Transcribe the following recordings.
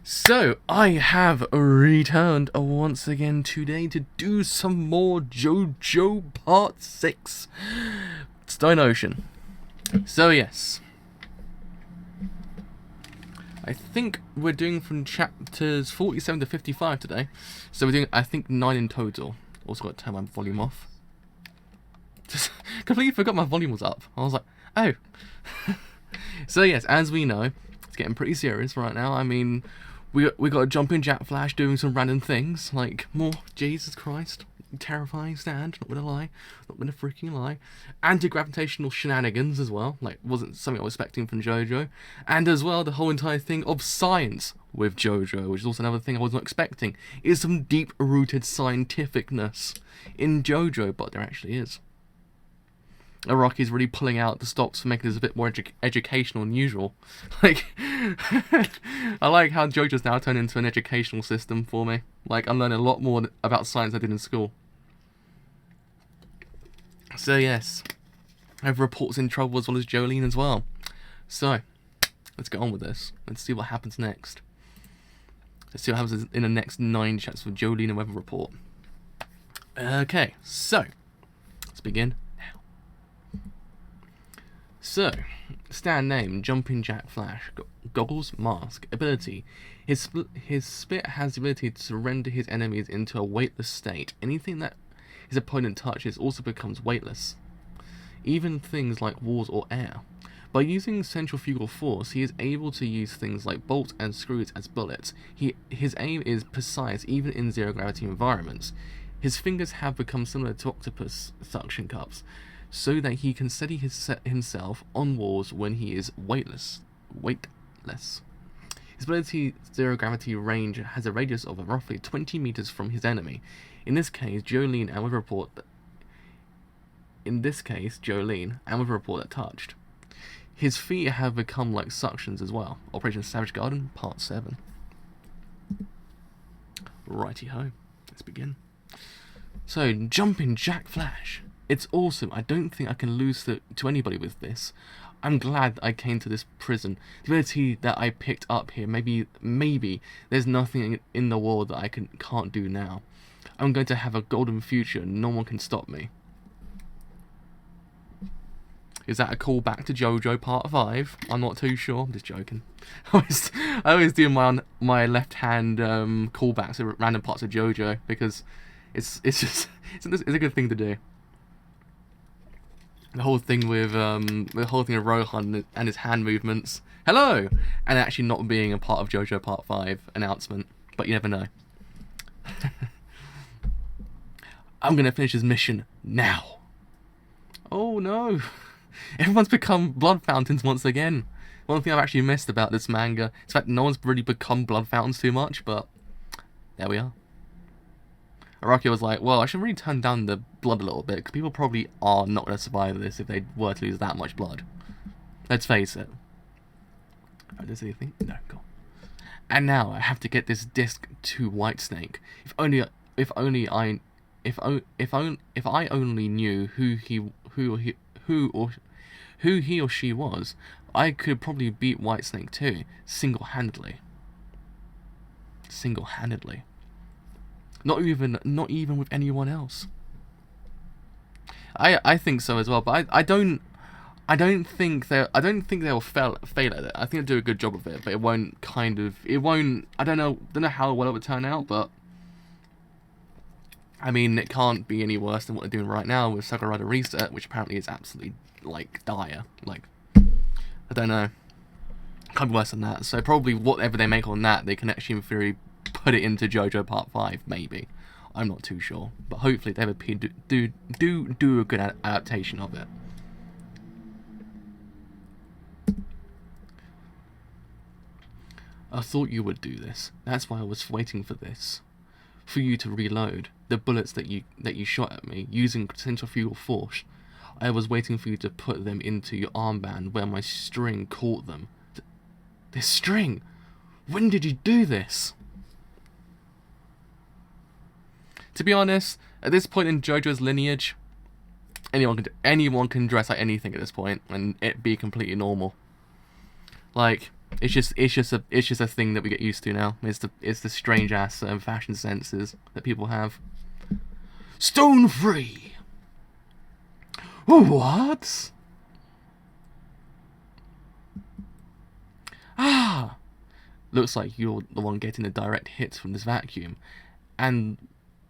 So, I have returned once again today to do some more JoJo Part 6. Stone Ocean. So yes. I think we're doing from chapters 47 to 55 today. So we're doing, I think, 9 in total. Also got to turn my volume off. Just completely forgot my volume was up. I was like, oh. So yes, as we know, it's getting pretty serious right now. I mean, we got a jumping Jack Flash doing some random things, like more Jesus Christ, terrifying stand, not gonna lie, not gonna freaking lie. Anti-gravitational shenanigans as well, like wasn't something I was expecting from JoJo. And as well, the whole entire thing of science with JoJo, which is also another thing I was not expecting, is some deep-rooted scientificness in JoJo, but there actually is. Araki's really pulling out the stops for making this a bit more educational than usual. Like, I like how JoJo's now turned into an educational system for me. Like, I'm learning a lot more about science than I did in school. So yes, I have reports in trouble as well as Jolene as well. So, let's get on with this. Let's see what happens next. Let's see what happens in the next 9 chapters for Jolene and Weather Report. Okay, so, let's begin. So, stand name, Jumping Jack Flash, goggles, mask, ability. His spit has the ability to render his enemies into a weightless state. Anything that his opponent touches also becomes weightless. Even things like walls or air. By using centrifugal force, he is able to use things like bolts and screws as bullets. His aim is precise even in zero-gravity environments. His fingers have become similar to octopus suction cups, so that he can steady himself on walls when he is weightless. His ability zero gravity range has a radius of roughly 20 meters from his enemy. In this case, Jolene and Weather Report that touched. His feet have become like suctions as well. Operation Savage Garden, Part 7. Righty ho, let's begin. So, Jumping Jack Flash. It's awesome. I don't think I can lose to anybody with this. I'm glad I came to this prison. The ability that I picked up here, maybe there's nothing in the world that I can't do now. I'm going to have a golden future. No one can stop me. Is that a callback to JoJo Part 5? I'm not too sure. I'm just joking. I always do my left hand callbacks to random parts of JoJo because it's a good thing to do. The whole thing with Rohan and his hand movements. Hello! And actually not being a part of JoJo Part 5 announcement. But you never know. I'm gonna finish his mission now. Oh no. Everyone's become blood fountains once again. One thing I've actually missed about this manga. In fact, no one's really become blood fountains too much, but there we are. Araki was like, well, I should really turn down the blood a little bit, because people probably are not going to survive this if they were to lose that much blood. Let's face it. Oh, does anything? No, cool. And now I have to get this disc to Whitesnake. If I only knew who he or she was, I could probably beat Whitesnake too, single-handedly. Not even with anyone else. I think so as well, but I don't think they'll fail at it. I think they'll do a good job of it, but it won't. I don't know how well it would turn out, but I mean, it can't be any worse than what they're doing right now with Sakurada Reset, which apparently is absolutely like dire. Like, I don't know, can't be worse than that. So probably whatever they make on that, they can actually in theory put it into JoJo Part 5, maybe. I'm not too sure, but hopefully they do a good adaptation of it. I thought you would do this. That's why I was waiting for this. For you to reload the bullets that you shot at me using centrifugal force. I was waiting for you to put them into your armband where my string caught them. This string? When did you do this? To be honest, at this point in JoJo's lineage, anyone can dress like anything at this point and it be completely normal. Like, It's just a thing that we get used to now. It's the strange ass fashion senses that people have. Stone free. What? Ah, looks like you're the one getting the direct hits from this vacuum, and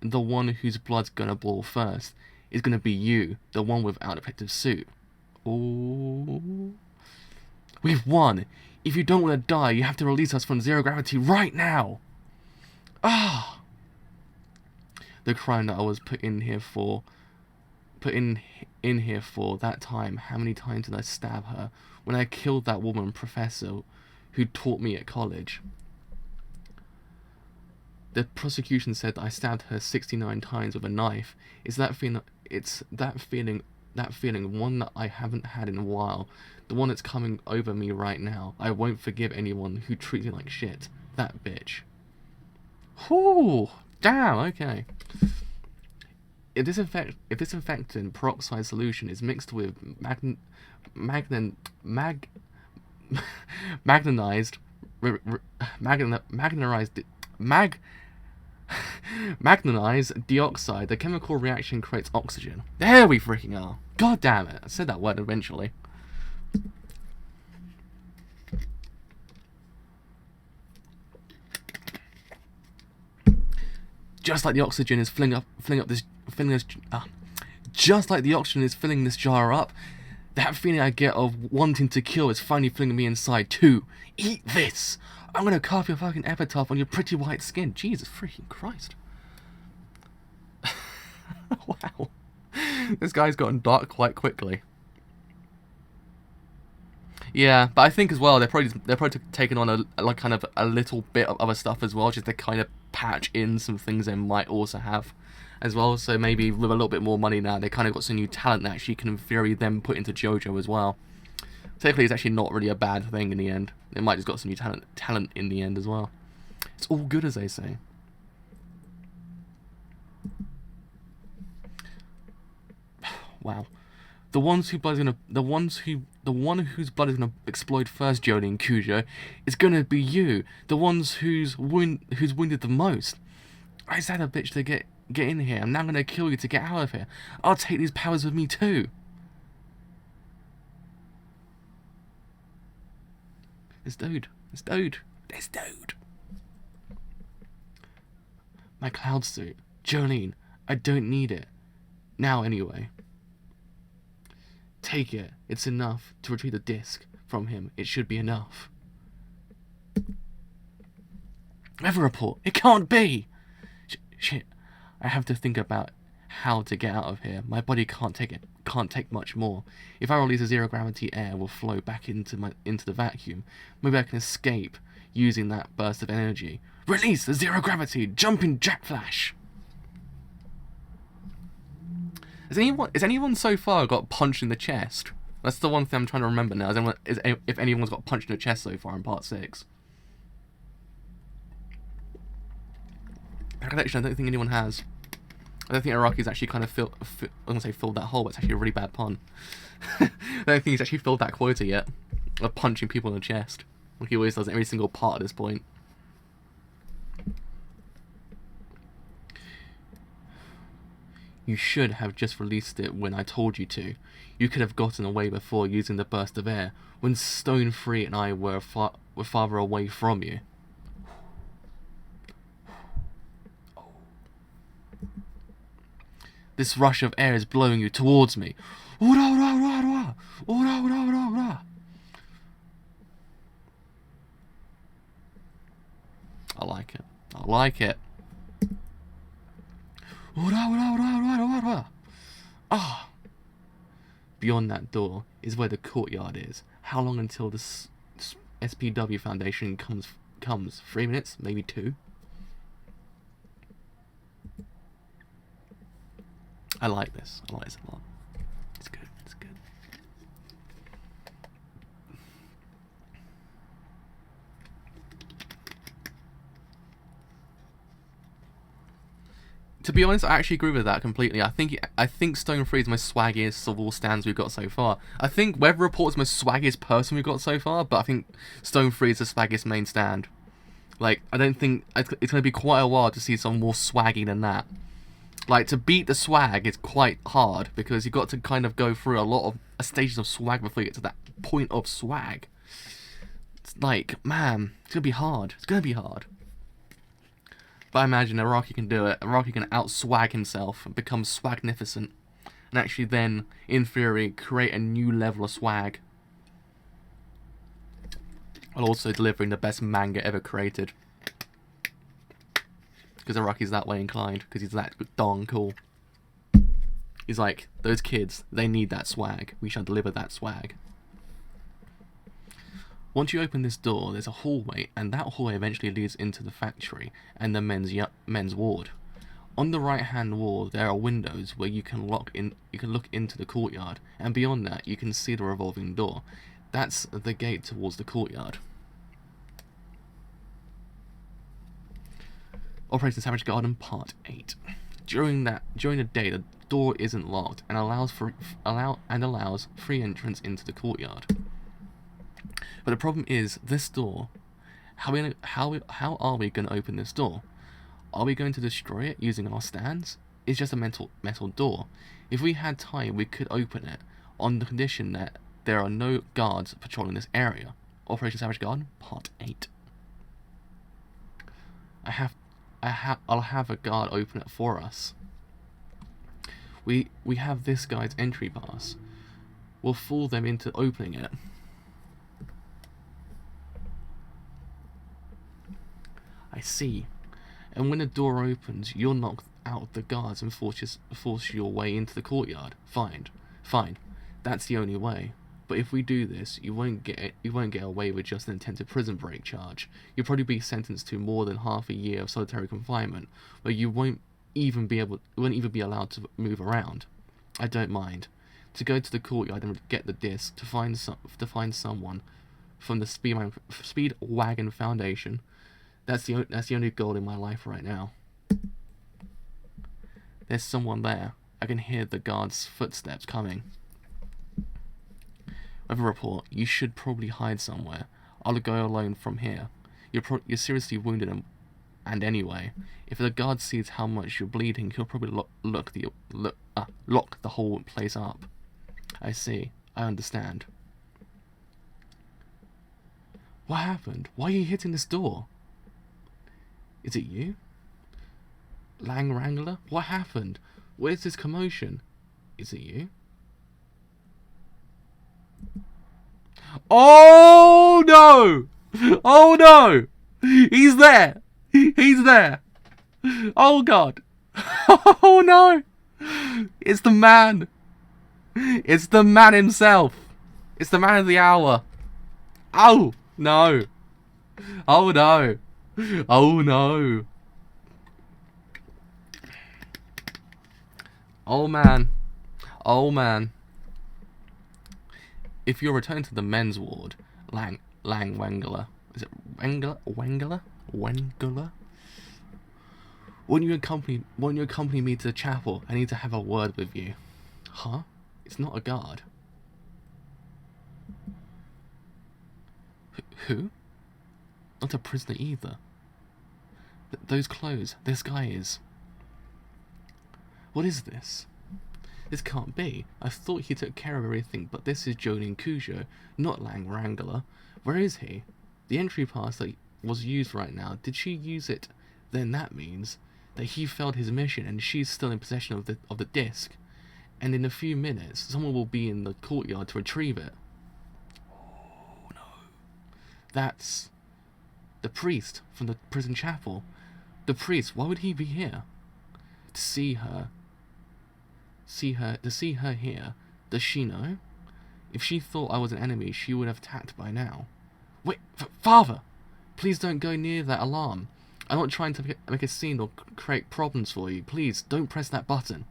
the one whose blood's gonna boil first is gonna be you, the one without a protective suit. Oh, we've won. If you don't want to die, you have to release us from zero gravity right now. Ah, the crime that I was put in here for that time. How many times did I stab her when I killed that woman professor who taught me at college? The prosecution said that I stabbed her 69 times with a knife. It's that feeling, one that I haven't had in a while. The one that's coming over me right now. I won't forgive anyone who treats me like shit. That bitch. Whew, damn, okay. If disinfectant peroxide solution is mixed with magnetized dioxide, the chemical reaction creates oxygen. There we freaking are. God damn it. I said that word eventually. Just like the oxygen is just like the oxygen is filling this jar up, that feeling I get of wanting to kill is finally filling me inside too. Eat this! I'm gonna carve your fucking epitaph on your pretty white skin. Jesus freaking Christ. Wow. This guy's gotten dark quite quickly. Yeah, but I think as well they're probably taking on a little bit of other stuff as well, just to kind of patch in some things they might also have as well. So maybe with a little bit more money now, they kind of got some new talent that actually can in theory then put into JoJo as well. Technically, it's actually not really a bad thing in the end. They might just got some new talent in the end as well. It's all good, as they say. Wow. The one whose blood is gonna explode first, Jodie and Cujo, is gonna be you. The ones who's wounded the most. I just had a bitch to get in here. I'm now gonna kill you to get out of here. I'll take these powers with me too. This dude. My cloud suit. Jolene, I don't need it. Now anyway. Take it. It's enough to retrieve the disc from him. It should be enough. Weather report. It can't be! Shit. I have to think about how to get out of here. My body can't take it. Can't take much more. If I release a zero gravity, air will flow back into the vacuum. Maybe I can escape using that burst of energy. Release the zero gravity! Jumping jack flash! Has anyone so far got punched in the chest? That's the one thing I'm trying to remember now. If anyone's got punched in the chest so far in part 6. Recollection, I don't think anyone has. I don't think Araki's actually kind of filled that hole, but it's actually a really bad pun. I don't think he's actually filled that quota yet of punching people in the chest, like he always does in every single part at this point. You should have just released it when I told you to. You could have gotten away before using the burst of air, when Stone Free and I were farther away from you. This rush of air is blowing you towards me. I like it. I like it. Ah. Beyond that door is where the courtyard is. How long until the SPW Foundation comes? 3 minutes? Maybe 2? I like this. I like this a lot. It's good. It's good. To be honest, I actually agree with that completely. I think Stone 3 is the most swaggiest of all stands we've got so far. I think Weather Report is the most swaggiest person we've got so far, but I think Stone 3 is the swaggiest main stand. Like, I don't think... It's going to be quite a while to see someone more swaggy than that. Like, to beat the swag is quite hard, because you've got to kind of go through a lot of stages of swag before you get to that point of swag. It's like, man, it's going to be hard. It's going to be hard. But I imagine Araki can do it. Araki can out-swag himself and become swagnificent. And actually then, in theory, create a new level of swag. While also delivering the best manga ever created. Because Araki's that way inclined. Because he's that darn cool. He's like, those kids, they need that swag. We shall deliver that swag. Once you open this door, there's a hallway, and that hallway eventually leads into the factory and the men's ward. On the right-hand wall, there are windows where you can look into the courtyard, and beyond that, you can see the revolving door. That's the gate towards the courtyard. Operation Savage Garden Part 8. During the day, the door isn't locked and allows free entrance into the courtyard. But the problem is, this door, how are we going to open this door? Are we going to destroy it using our stands? It's just a metal door. If we had time, we could open it, on the condition that there are no guards patrolling this area. Operation Savage Garden, Part 8. I'll have a guard open it for us. We have this guy's entry pass. We'll fool them into opening it. I see. And when the door opens, you'll knock out the guards and force your way into the courtyard. Fine. That's the only way. But if we do this, you won't get away with just an attempted prison break charge. You'll probably be sentenced to more than half a year of solitary confinement, where you won't even be allowed to move around. I don't mind. To go to the courtyard and get the disc to find someone from the Speedwagon Foundation. That's the only goal in my life right now. There's someone there. I can hear the guard's footsteps coming. Weather Report, you should probably hide somewhere. I'll go alone from here. You're seriously wounded, and anyway, if the guard sees how much you're bleeding, he'll probably lock the whole place up. I see. I understand. What happened? Why are you hitting this door? Is it you? Lang Wrangler? What happened? Where's this commotion? Is it you? Oh no! Oh no! He's there! He's there! Oh god! Oh no! It's the man! It's the man himself! It's the man of the hour! Oh no! Oh no! Oh no! Oh man. Oh man. If you're returned to the men's ward, Lang Wangler. Is it Wangler? Won't you accompany me to the chapel? I need to have a word with you. Huh? It's not a guard. Who? Not a prisoner either. Those clothes. This guy is. What is this? This can't be. I thought he took care of everything, but this is Jonin Cujo, not Lang Wrangler. Where is he? The entry pass that was used right now, did she use it? Then that means that he failed his mission and she's still in possession of the disc. And in a few minutes, someone will be in the courtyard to retrieve it. Oh no. That's the priest from the prison chapel. The priest, why would he be here? To see her here. Does she know? If she thought I was an enemy, she would have attacked by now. Wait, Father! Please don't go near that alarm. I'm not trying to make a scene or create problems for you. Please, don't press that button.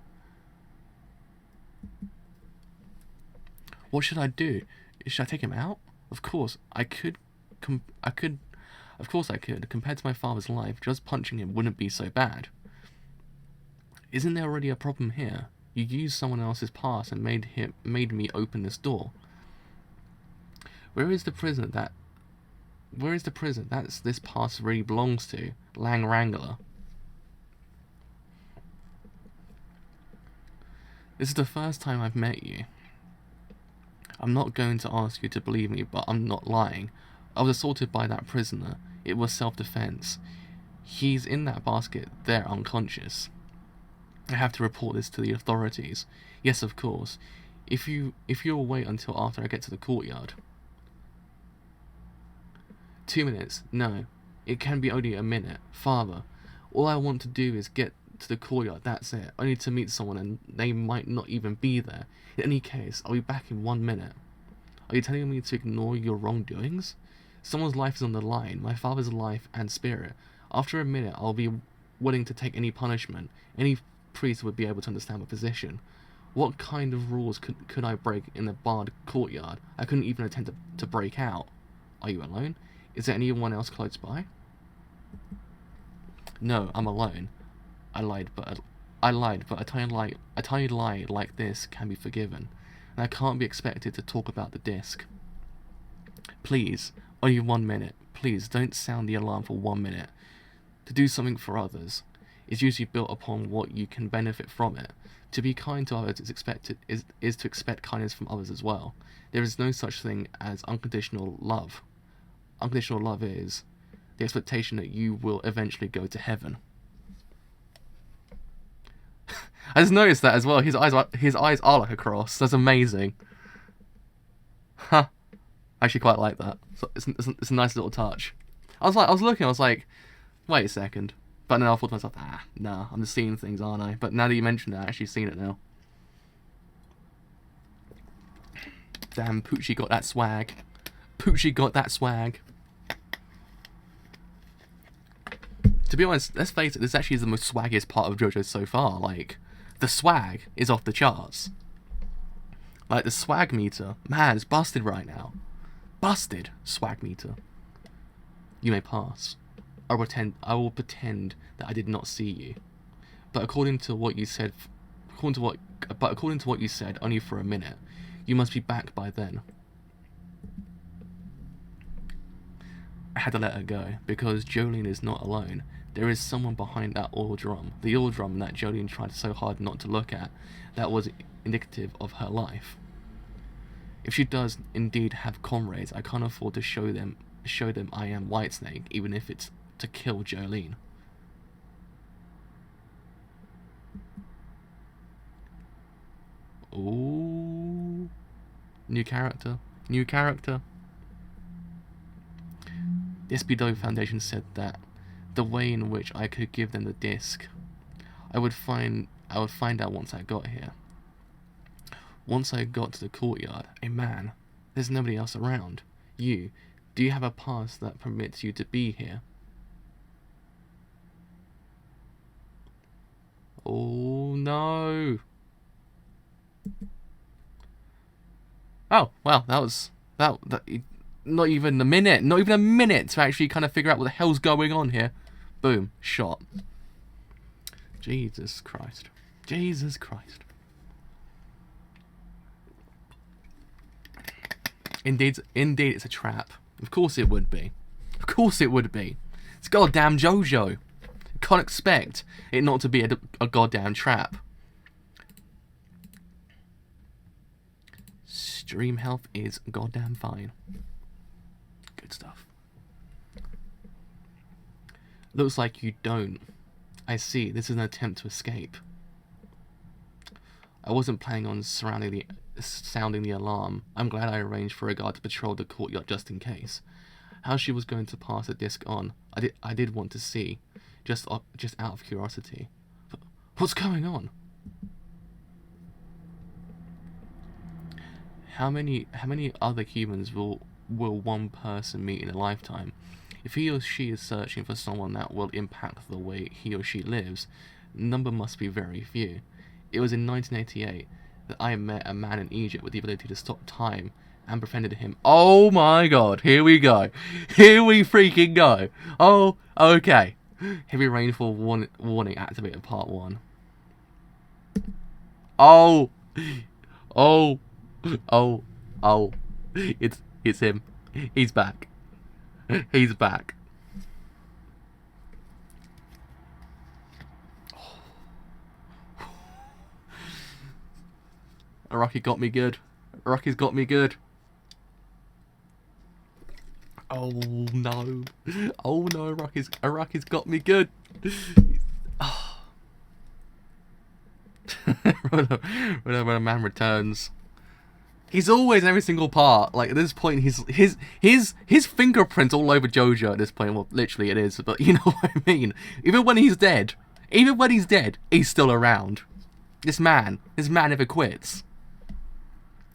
What should I do? Should I take him out? Of course, I could. Of course I could. Compared to my father's life, just punching him wouldn't be so bad. Isn't there already a problem here? You used someone else's pass and made me open this door. Where is the prison that this pass really belongs to? Lang Wrangler. This is the first time I've met you. I'm not going to ask you to believe me, but I'm not lying. I was assaulted by that prisoner. It was self-defense. He's in that basket there, unconscious. I have to report this to the authorities. Yes, of course. If you'll wait until after I get to the courtyard. 2 minutes? No. It can be only a minute. Father, all I want to do is get to the courtyard, that's it. I need to meet someone and they might not even be there. In any case, I'll be back in 1 minute. Are you telling me to ignore your wrongdoings? Someone's life is on the line, my father's life and spirit. After a minute, I'll be willing to take any punishment. Any priest would be able to understand my position. What kind of rules could I break in the barred courtyard? I couldn't even attempt to break out. Are you alone? Is there anyone else close by? No, I'm alone. I lied, but a tiny lie like this can be forgiven, and I can't be expected to talk about the disc. Please, only 1 minute. Please don't sound the alarm for 1 minute. To do something for others is usually built upon what you can benefit from it. To be kind to others is to expect kindness from others as well. There is no such thing as unconditional love. Unconditional love is the expectation that you will eventually go to heaven. I just noticed that as well. His eyes are like a cross. That's amazing. Huh. I actually quite like that. So it's a nice little touch. I was looking, wait a second. But then I thought to myself, nah, I'm just seeing things, aren't I? But now that you mentioned it, I've actually seen it now. Damn, Poochie got that swag. Poochie got that swag. To be honest, let's face it, this actually is the most swaggiest part of JoJo's so far. Like, the swag is off the charts. Like, the swag meter, man, it's busted right now. Busted swag meter. You may pass. I will pretend that I did not see you. But according to what you said, only for a minute. You must be back by then. I had to let her go because Jolene is not alone. There is someone behind that oil drum. The oil drum that Jolene tried so hard not to look at. That was indicative of her life. If she does indeed have comrades, I can't afford to show them I am Whitesnake, even if it's to kill Jolene. Ooh. New character. The SBW Foundation said that the way in which I could give them the disc, I would find out once I got here. Once I got to the courtyard, man, there's nobody else around. Do you have a pass that permits you to be here? Oh no. Oh, well, that not even a minute to actually kind of figure out what the hell's going on here. Boom, shot. Jesus Christ. Indeed, it's a trap. Of course it would be. It's goddamn JoJo. You can't expect it not to be a goddamn trap. Stream health is goddamn fine. Good stuff. Looks like you don't. I see, this is an attempt to escape. I wasn't planning on sounding the alarm. I'm glad I arranged for a guard to patrol the courtyard just in case. How she was going to pass the disc on, I did want to see, just out of curiosity. But what's going on? How many other humans will one person meet in a lifetime? If he or she is searching for someone that will impact the way he or she lives, the number must be very few. It was in 1988 that I met a man in Egypt with the ability to stop time and befriended him. Oh my god, here we go. Here we freaking go. Oh, okay. Heavy rainfall warning activated part 1. Oh, oh, oh, oh. It's him. He's back. He's back. Rocky got me good. Rocky's got me good. Oh no. Oh no, Rocky's got me good. Oh. when a man returns. He's always in every single part. Like at this point, his fingerprints all over JoJo at this point. Well, literally it is, but you know what I mean. Even when he's dead, he's still around. This man never quits.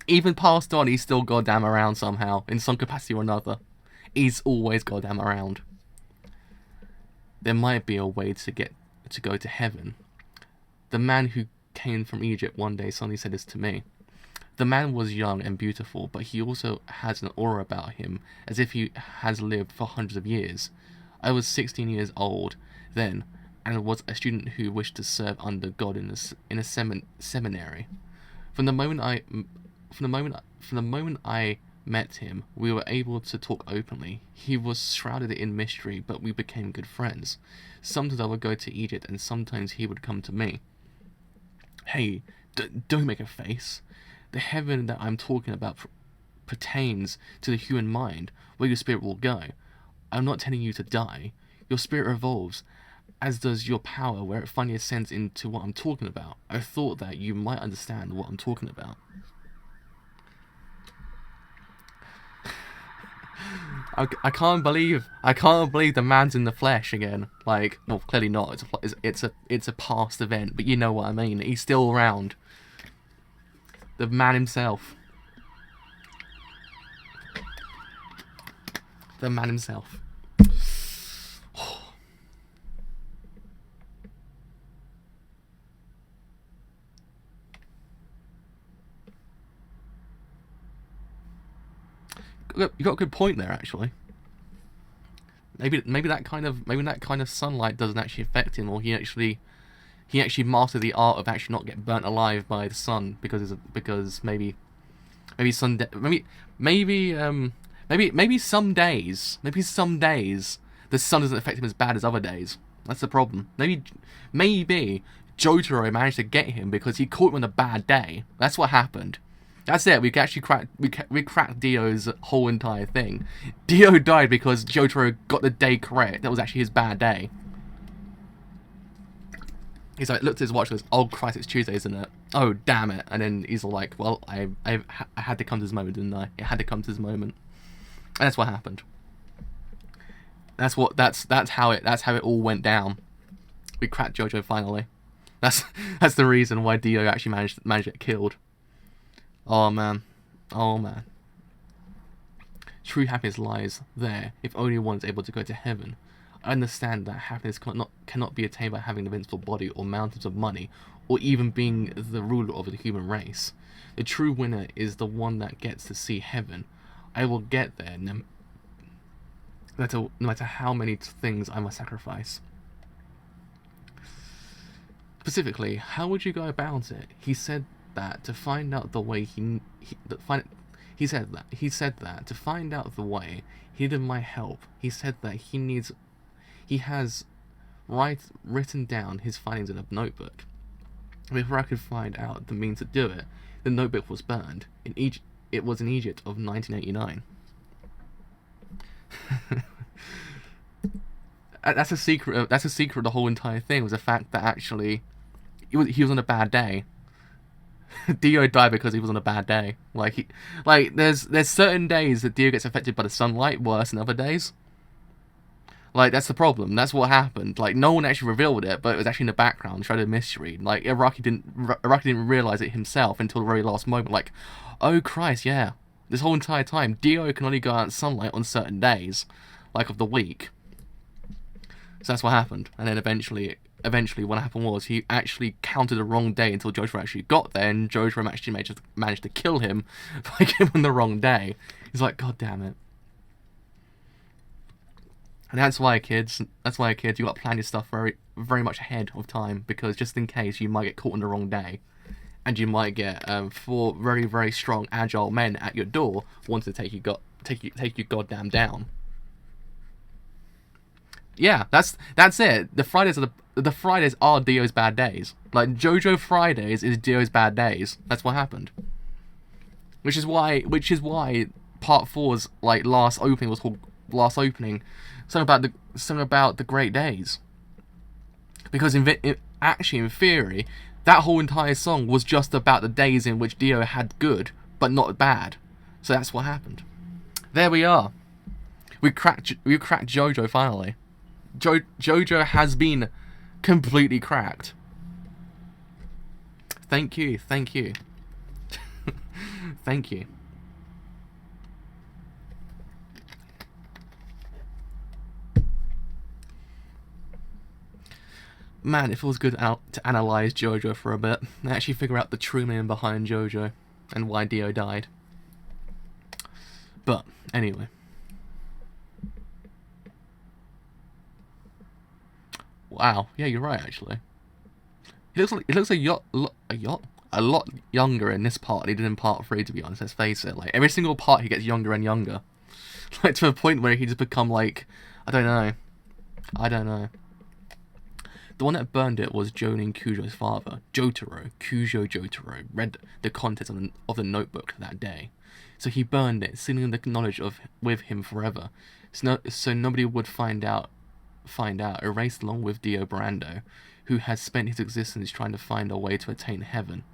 Even passed on, he's still goddamn around somehow, in some capacity or another. He's always goddamn around. There might be a way to go to heaven. The man who came from Egypt one day suddenly said this to me. The man was young and beautiful, but he also has an aura about him, as if he has lived for hundreds of years. I was 16 years old then, and was a student who wished to serve under God in a seminary. From the moment I met him, we were able to talk openly. He was shrouded in mystery, but we became good friends. Sometimes I would go to Egypt, and sometimes he would come to me. Hey, don't make a face. The heaven that I'm talking about pertains to the human mind, where your spirit will go. I'm not telling you to die. Your spirit evolves, as does your power, where it finally ascends into what I'm talking about. I thought that you might understand what I'm talking about. I can't believe the man's in the flesh again. Like, well, clearly not. It's a past event, but you know what I mean. He's still around. The man himself. The man himself. You got a good point there, actually. Maybe that kind of sunlight doesn't actually affect him, or he actually mastered the art of actually not getting burnt alive by the sun because maybe some days the sun doesn't affect him as bad as other days. That's the problem. Maybe Jotaro managed to get him because he caught him on a bad day. That's what happened. That's it. We actually cracked Dio's whole entire thing. Dio died because Jotaro got the day correct. That was actually his bad day. He's like, looked at his watch and goes, oh Christ, it's Tuesday, isn't it? Oh, damn it. And then he's all like, well, I had to come to this moment, didn't I? It had to come to this moment. And that's what happened. That's how it all went down. We cracked JoJo finally. That's the reason why Dio actually managed to get killed. Oh man. Oh man. True happiness lies there, if only one's able to go to heaven. I understand that happiness cannot be attained by having an invincible body or mountains of money, or even being the ruler of the human race. The true winner is the one that gets to see heaven. I will get there, no matter how many things I must sacrifice. Specifically, how would you go about it? He said that to find out the way he said that to find out the way he needed my help. He said that he has written down his findings in a notebook. Before I could find out the means to do it, the notebook was burned. It was in Egypt of 1989. That's a secret. That's a secret of the whole entire thing. Was the fact that actually he was on a bad day. Dio died because he was on a bad day. There's certain days that Dio gets affected by the sunlight worse than other days. Like, that's the problem. That's what happened. Like, no one actually revealed it, but it was actually in the background, shrouded in mystery. Like, Araki didn't realize it himself until the very last moment. Like, oh Christ, yeah. This whole entire time, Dio can only go out in sunlight on certain days, like of the week. So that's what happened. And then eventually what happened was he actually counted the wrong day until Jotaro actually got there, and Jotaro actually managed to kill him by giving him the wrong day. He's like, God damn it. And that's why, kids, you got to plan your stuff very, very much ahead of time, because just in case you might get caught on the wrong day. and you might get 4 very, very strong, agile men at your door wanting to take you goddamn down. Yeah, that's it. The Fridays are Dio's bad days. Like JoJo Fridays is Dio's bad days. That's what happened. Which is why Part 4's like last opening was called Last Opening. Something about the great days. Because actually, in theory, that whole entire song was just about the days in which Dio had good, but not bad. So that's what happened. There we are. We cracked JoJo finally. JoJo has been completely cracked. Thank you. Thank you. Man, it feels good to analyse JoJo for a bit and actually figure out the true meaning behind JoJo and why Dio died. But anyway. Wow, yeah, you're right actually. It looks a lot younger in this part than he did in part 3, to be honest, let's face it. Like every single part he gets younger and younger. Like to a point where he just become like I don't know. The one that burned it was Jonin Kujo's father, Kujo Jotaro, read the contents of the notebook that day. So he burned it, sealing the knowledge with him forever. So nobody would find out, erased along with Dio Brando, who has spent his existence trying to find a way to attain heaven.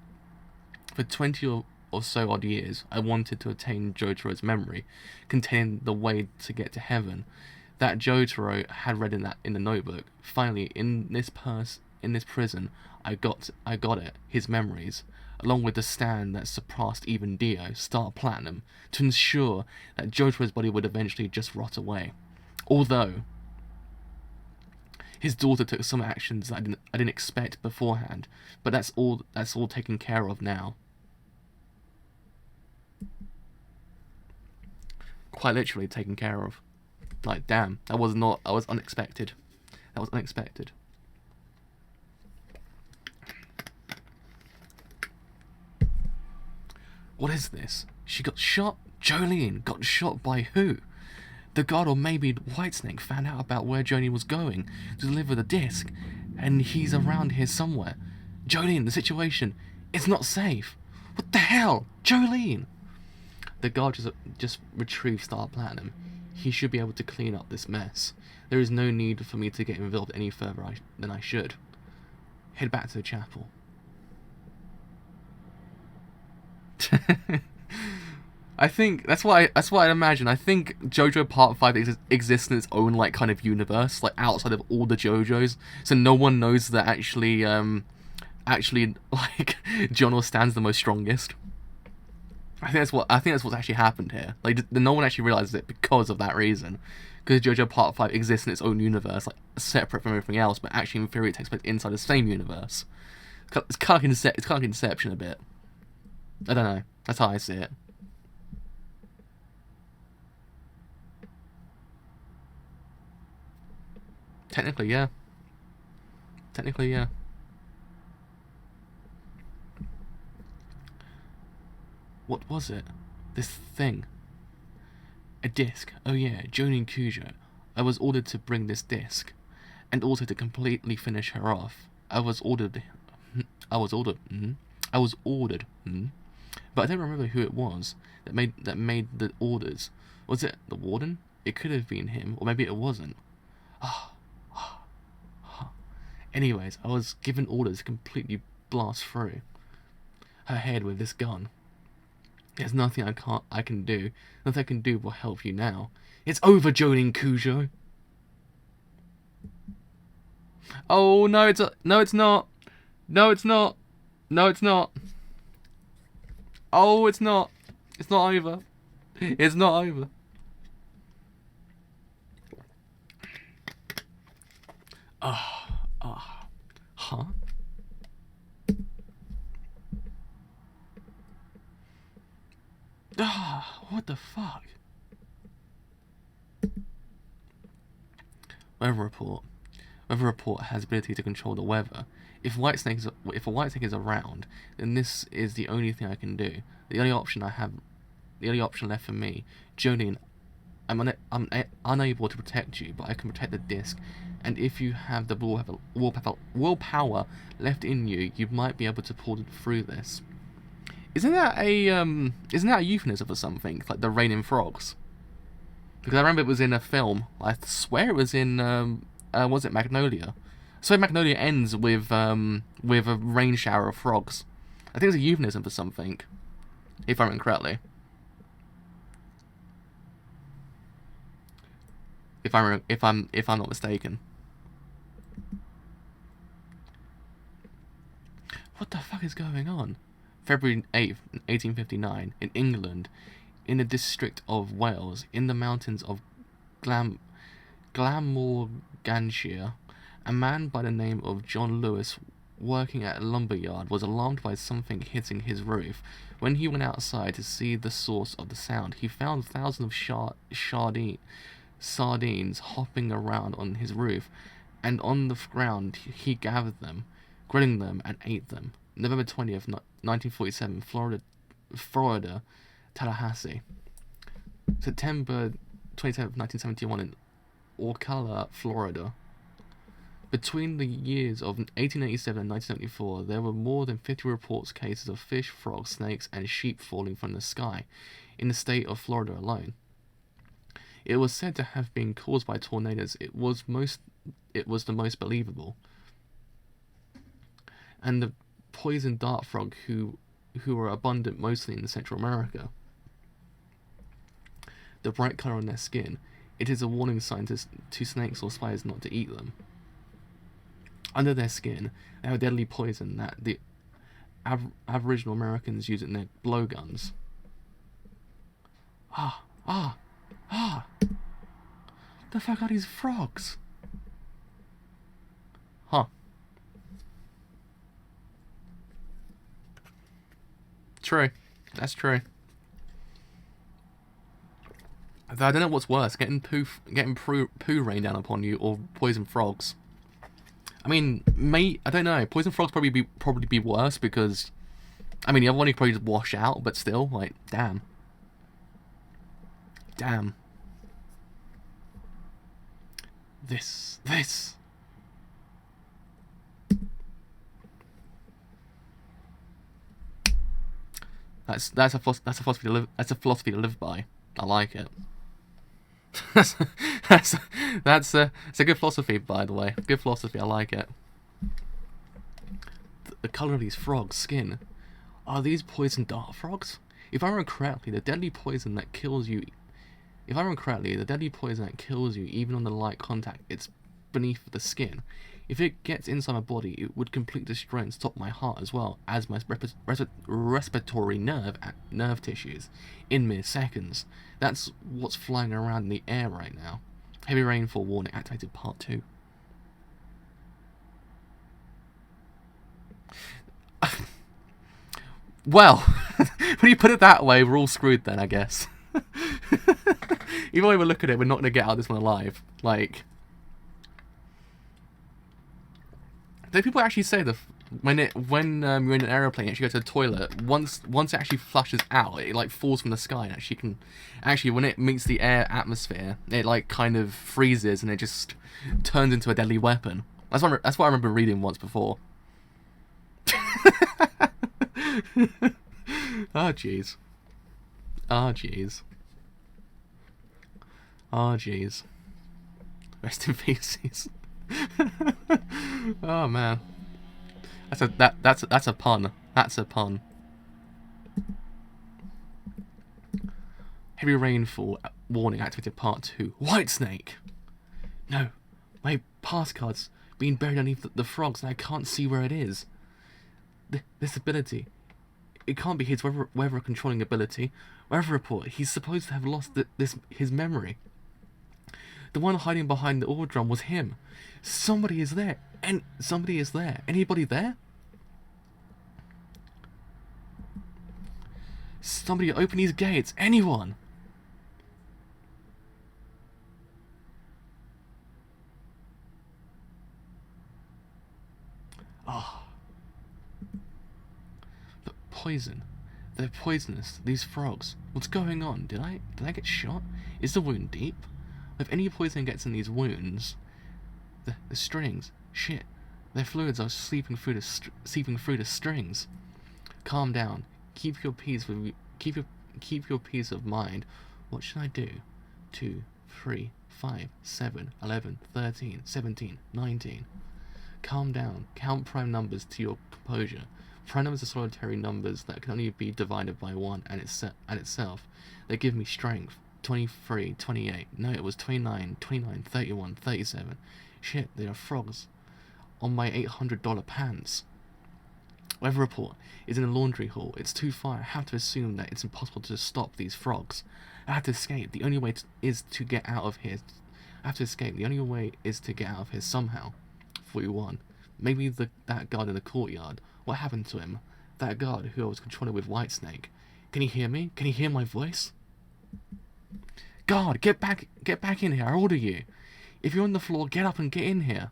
For 20 or so odd years, I wanted to attain Jotaro's memory, containing the way to get to heaven, that Jotaro had read in the notebook. Finally, in this prison, I got it, his memories, along with the stand that surpassed even Dio, Star Platinum, to ensure that Jotaro's body would eventually just rot away. Although his daughter took some actions that I didn't expect beforehand, but that's all taken care of now. Quite literally taken care of. Like, damn, that was unexpected. That was unexpected. What is this? She got shot? Jolene got shot by who? The god, or maybe Whitesnake, found out about where Jolene was going to deliver the disc, and he's around here somewhere. Jolene, the situation, it's not safe. What the hell? Jolene! The god just retrieved Star Platinum. He should be able to clean up this mess. There is no need for me to get involved any further than I should. Head back to the chapel. I think that's what I imagine. I think JoJo Part 5 exists in its own like kind of universe, like outside of all the JoJos, so no one knows that actually like Jono stands the most strongest. I think that's what's actually happened here. Like no one actually realizes it because of that reason, because JoJo Part 5 exists in its own universe, like separate from everything else, but actually in theory it takes place inside the same universe. It's kind of like Inception a bit. I don't know. That's how I see it. Technically, yeah. What was it? This thing. A disc. Oh yeah, Jonin Kujo. I was ordered to bring this disc, and also to completely finish her off. I was ordered. But I don't remember who it was that made the orders. Was it the warden? It could have been him, or maybe it wasn't. Anyways, I was given orders to completely blast through her head with this gun. There's nothing I can do. Nothing I can do will help you now. It's over, Jonin Kujo. Oh no, it's not. No, it's not. Oh, it's not. It's not over. It's not over. Huh? What the fuck? Weather report. Weather report has ability to control the weather. If a white snake is around, then this is the only thing I can do. The only option left for me, Jolene. I'm unable to protect you, but I can protect the disc. And if you have the willpower left in you, you might be able to pull through this. Isn't that a euphemism for something like the raining frogs? Because I remember it was in a film. I swear it was in was it Magnolia? So Magnolia ends with a rain shower of frogs. I think it's a euphemism for something, if I remember correctly. If I'm not mistaken. What the fuck is going on? February 8th, 1859, in England, in the district of Wales, in the mountains of Glamorganshire, a man by the name of John Lewis, working at a lumber yard, was alarmed by something hitting his roof. When he went outside to see the source of the sound, he found thousands of sardines hopping around on his roof, and on the ground he gathered them, grilling them, and ate them. November 20th, 1947, Florida, Tallahassee. September 27th, 1971, in Ocala, Florida. Between the years of 1887 and 1974, there were more than 50 reports cases of fish, frogs, snakes, and sheep falling from the sky in the state of Florida alone. It was said to have been caused by tornadoes. It was the most believable. And the poison dart frog, who are abundant mostly in Central America. The bright colour on their skin, it is a warning sign to snakes or spiders not to eat them. Under their skin, they have a deadly poison that the Aboriginal Americans use in their blowguns. The fuck are these frogs? Huh. True. That's true. I don't know what's worse, getting poo rained down upon you, or poison frogs. I mean, I don't know. Poison frogs probably be worse because, I mean, the other one you could probably just wash out, but still, like, damn. This. That's a philosophy to live by. I like it. That's a good philosophy, by the way. Good philosophy. I like it. The color of these frogs' skin. Are these poison dart frogs? If I remember correctly, the deadly poison that kills you. Even on the light contact, it's beneath the skin. If it gets inside my body, it would completely destroy and stop my heart as well as my respiratory nerve tissues in mere seconds. That's what's flying around in the air right now. Heavy rainfall warning activated part 2. Well, when you put it that way, we're all screwed then, I guess. Even when we look at it, we're not going to get out of this one alive. Like, do people actually say that when you're in an aeroplane, you actually go to the toilet, once it actually flushes out, it like falls from the sky and actually when it meets the air atmosphere, it like kind of freezes and it just turns into a deadly weapon. That's what I remember reading once before. Oh jeez. Rest in feces. Oh man. That's a pun. That's a pun. Heavy rainfall warning activated part 2. White snake. No, my pass card's been buried underneath the frogs and I can't see where it is. This ability, it can't be his weather controlling ability. Weather report, he's supposed to have lost his memory. The one hiding behind the ore drum was him. Somebody is there. Anybody there? Somebody open these gates. Anyone? Oh. But poison. They're poisonous, these frogs. What's going on? Did I get shot? Is the wound deep? If any poison gets in these wounds, the strings, shit, their fluids are seeping through the strings. Calm down. Keep your peace of mind. What should I do? 2, 3, 5, 7, 11, 13, 17, 19. Calm down. Count prime numbers to your composure. Prime numbers are solitary numbers that can only be divided by 1 and itself. They give me strength. 23, 28. No, it was 29, 31, 37. Shit, they are frogs. On my $800 pants. Weather report is in the laundry hall. It's too far. I have to assume that it's impossible to stop these frogs. I have to escape. The only way is to get out of here. I have to escape. The only way is to get out of here somehow. 41. Maybe that guard in the courtyard. What happened to him? That guard who I was controlling with Whitesnake. Can he hear me? Can he hear my voice? Guard, get back in here. I order you. If you're on the floor, get up and get in here.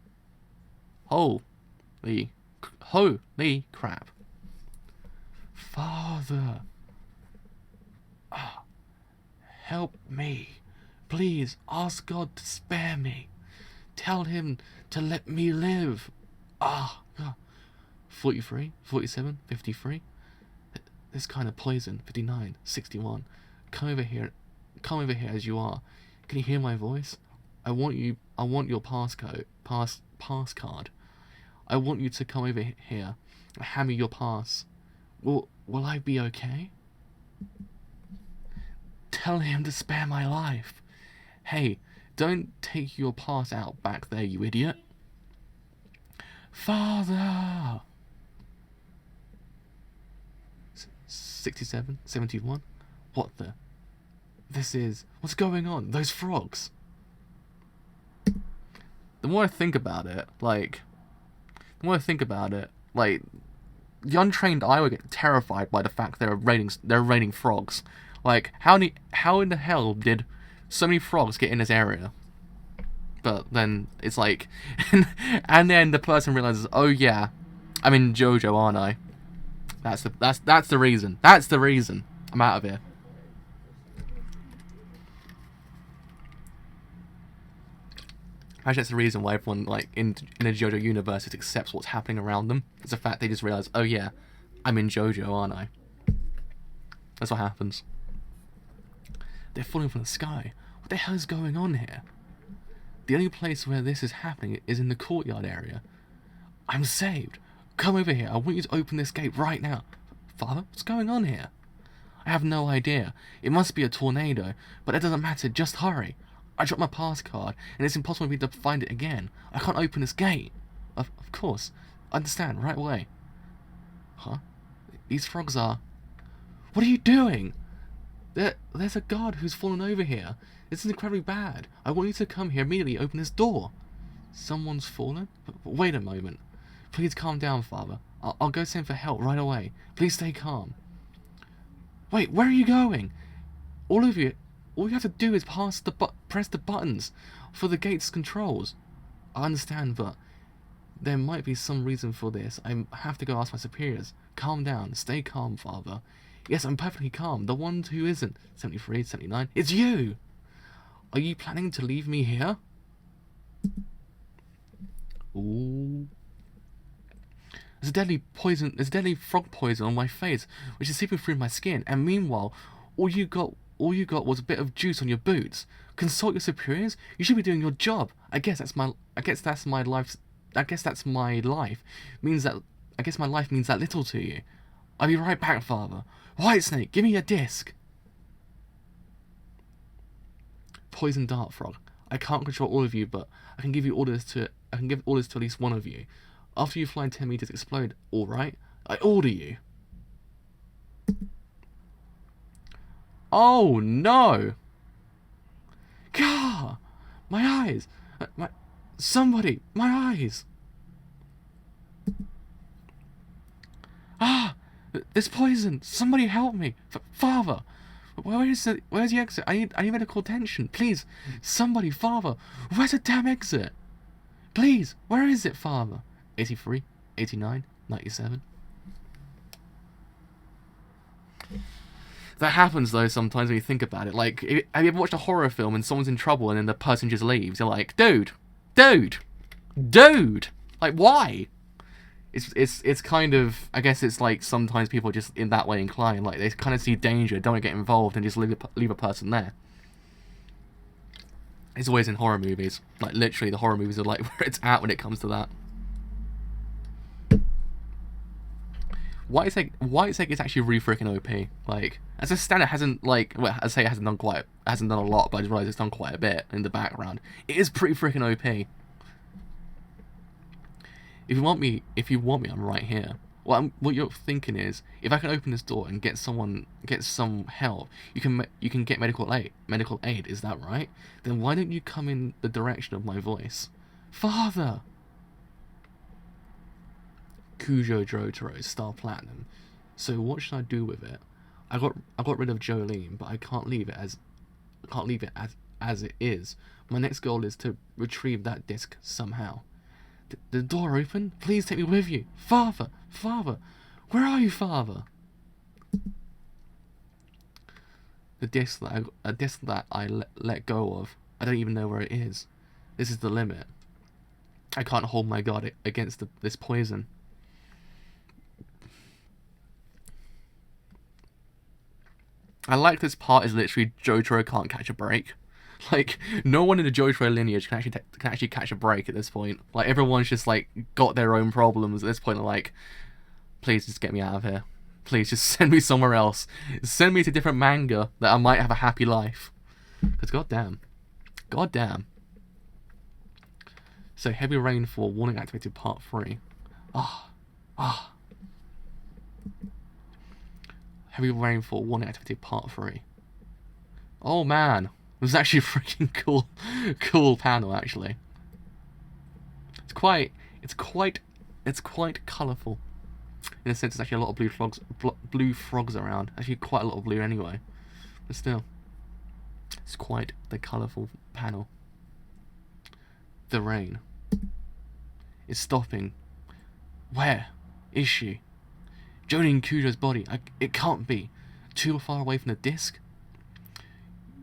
Holy crap. Father. Help me. Please, ask God to spare me. Tell him to let me live. 43, 47, 53. This kind of poison. 59, 61. Come over here as you are. Can you hear my voice? I want your pass card. I want you to come over here and hand me your pass. Will I be okay? Tell him to spare my life. Hey, don't take your pass out back there, you idiot. Father! 67, 71. What the? What's going on? Those frogs. The more I think about it, the untrained eye would get terrified by the fact they're raining frogs. Like, how in the hell did so many frogs get in this area? But then it's like, and then the person realizes, oh yeah, I'm in JoJo, aren't I? That's the reason. That's the reason. I'm out of here. Actually, that's the reason why everyone, like, in a JoJo universe, just accepts what's happening around them. It's the fact they just realize, oh yeah, I'm in JoJo, aren't I? That's what happens. They're falling from the sky. What the hell is going on here? The only place where this is happening is in the courtyard area. I'm saved. Come over here. I want you to open this gate right now. Father, what's going on here? I have no idea. It must be a tornado, but it doesn't matter. Just hurry. I dropped my pass card, and it's impossible for me to find it again. I can't open this gate. Of course. Understand, right away. Huh? These frogs are... What are you doing? There's a guard who's fallen over here. This is incredibly bad. I want you to come here immediately, open this door. Someone's fallen? But wait a moment. Please calm down, Father. I'll go send for help right away. Please stay calm. Wait, where are you going? All of you have to do is press the buttons for the gate's controls. I understand, but there might be some reason for this. I have to go ask my superiors. Calm down. Stay calm, Father. Yes, I'm perfectly calm. The one who isn't. 73, 79. It's you! Are you planning to leave me here? Ooh. There's a deadly frog poison on my face, which is seeping through my skin, and meanwhile, all you got was a bit of juice on your boots. Consult your superiors? You should be doing your job. I guess that's my life means that little to you. I'll be right back, Father. Whitesnake, give me a disc. Poison dart frog. I can't control all of you, but I can give orders to at least one of you. After you fly 10 meters, explode. All right. I order you. Oh no! Gah! My eyes! Somebody! My eyes! Ah! This poison! Somebody help me! Father! Where's the exit? I need medical attention. Please! Somebody, Father! Where's the damn exit? Please! Where is it, Father? 83, 89, 97. That happens though sometimes when you think about it. Like, have you ever watched a horror film and someone's in trouble and then the person just leaves? You're like, dude, like why? It's kind of, I guess it's like sometimes people are just in that way inclined. Like they kind of see danger, don't want to get involved, and just leave a person there. It's always in horror movies. Like literally, the horror movies are like where it's at when it comes to that. White Egg is actually really freaking OP. Like, as a standard, hasn't like, well, I say it hasn't done a lot, but I just realized it's done quite a bit in the background. It is pretty freaking OP. If you want me, I'm right here. What you're thinking is, if I can open this door and get some help, you can get medical aid. Is that right? Then why don't you come in the direction of my voice, Father? JoJo's Star Platinum. So what should I do with it? I got rid of Jolene, but I can't leave it as it is. My next goal is to retrieve that disc somehow. The door open? Please take me with you, Father. Where are you, Father? A disc that I let go of. I don't even know where it is. This is the limit. I can't hold my guard against this poison. I like this part is literally JoJo can't catch a break. Like, no one in the JoJo lineage can actually catch a break at this point. Like, everyone's just, like, got their own problems at this point. Like, please just get me out of here. Please just send me somewhere else. Send me to different manga that I might have a happy life. Because goddamn. So, heavy rainfall, warning activated part 3. Heavy rainfall, warning activated part 3. Oh man. It was actually a freaking cool panel, actually. It's quite colourful. In a sense, there's actually a lot of blue frogs around. Actually, quite a lot of blue anyway. But still, it's quite the colourful panel. The rain is stopping. Where is she? Jolene Kujo's body. It can't be. Too far away from the disc?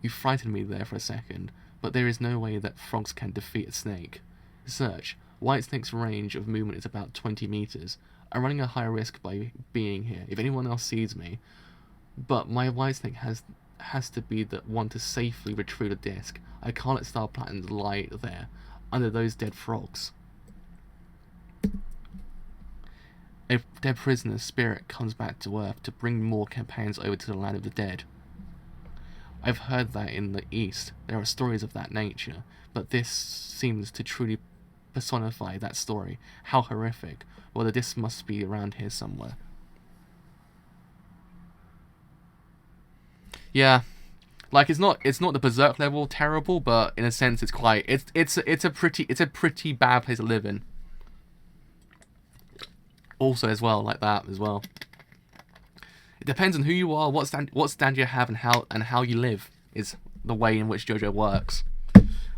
You frightened me there for a second, but there is no way that frogs can defeat a snake. Search. White snake's range of movement is about 20 meters. I'm running a high risk by being here, if anyone else sees me. But my white snake has to be the one to safely retrieve the disc. I can't let Star Platinum lie there, under those dead frogs. A dead prisoner's spirit comes back to Earth to bring more companions over to the land of the dead. I've heard that in the East there are stories of that nature, but this seems to truly personify that story. How horrific. Well, the disc must be around here somewhere. Yeah, like it's not the Berserk level terrible, but in a sense it's quite it's a pretty bad place to live in. Also as well, like that as well. It depends on who you are, what stand you have, and how you live is the way in which JoJo works.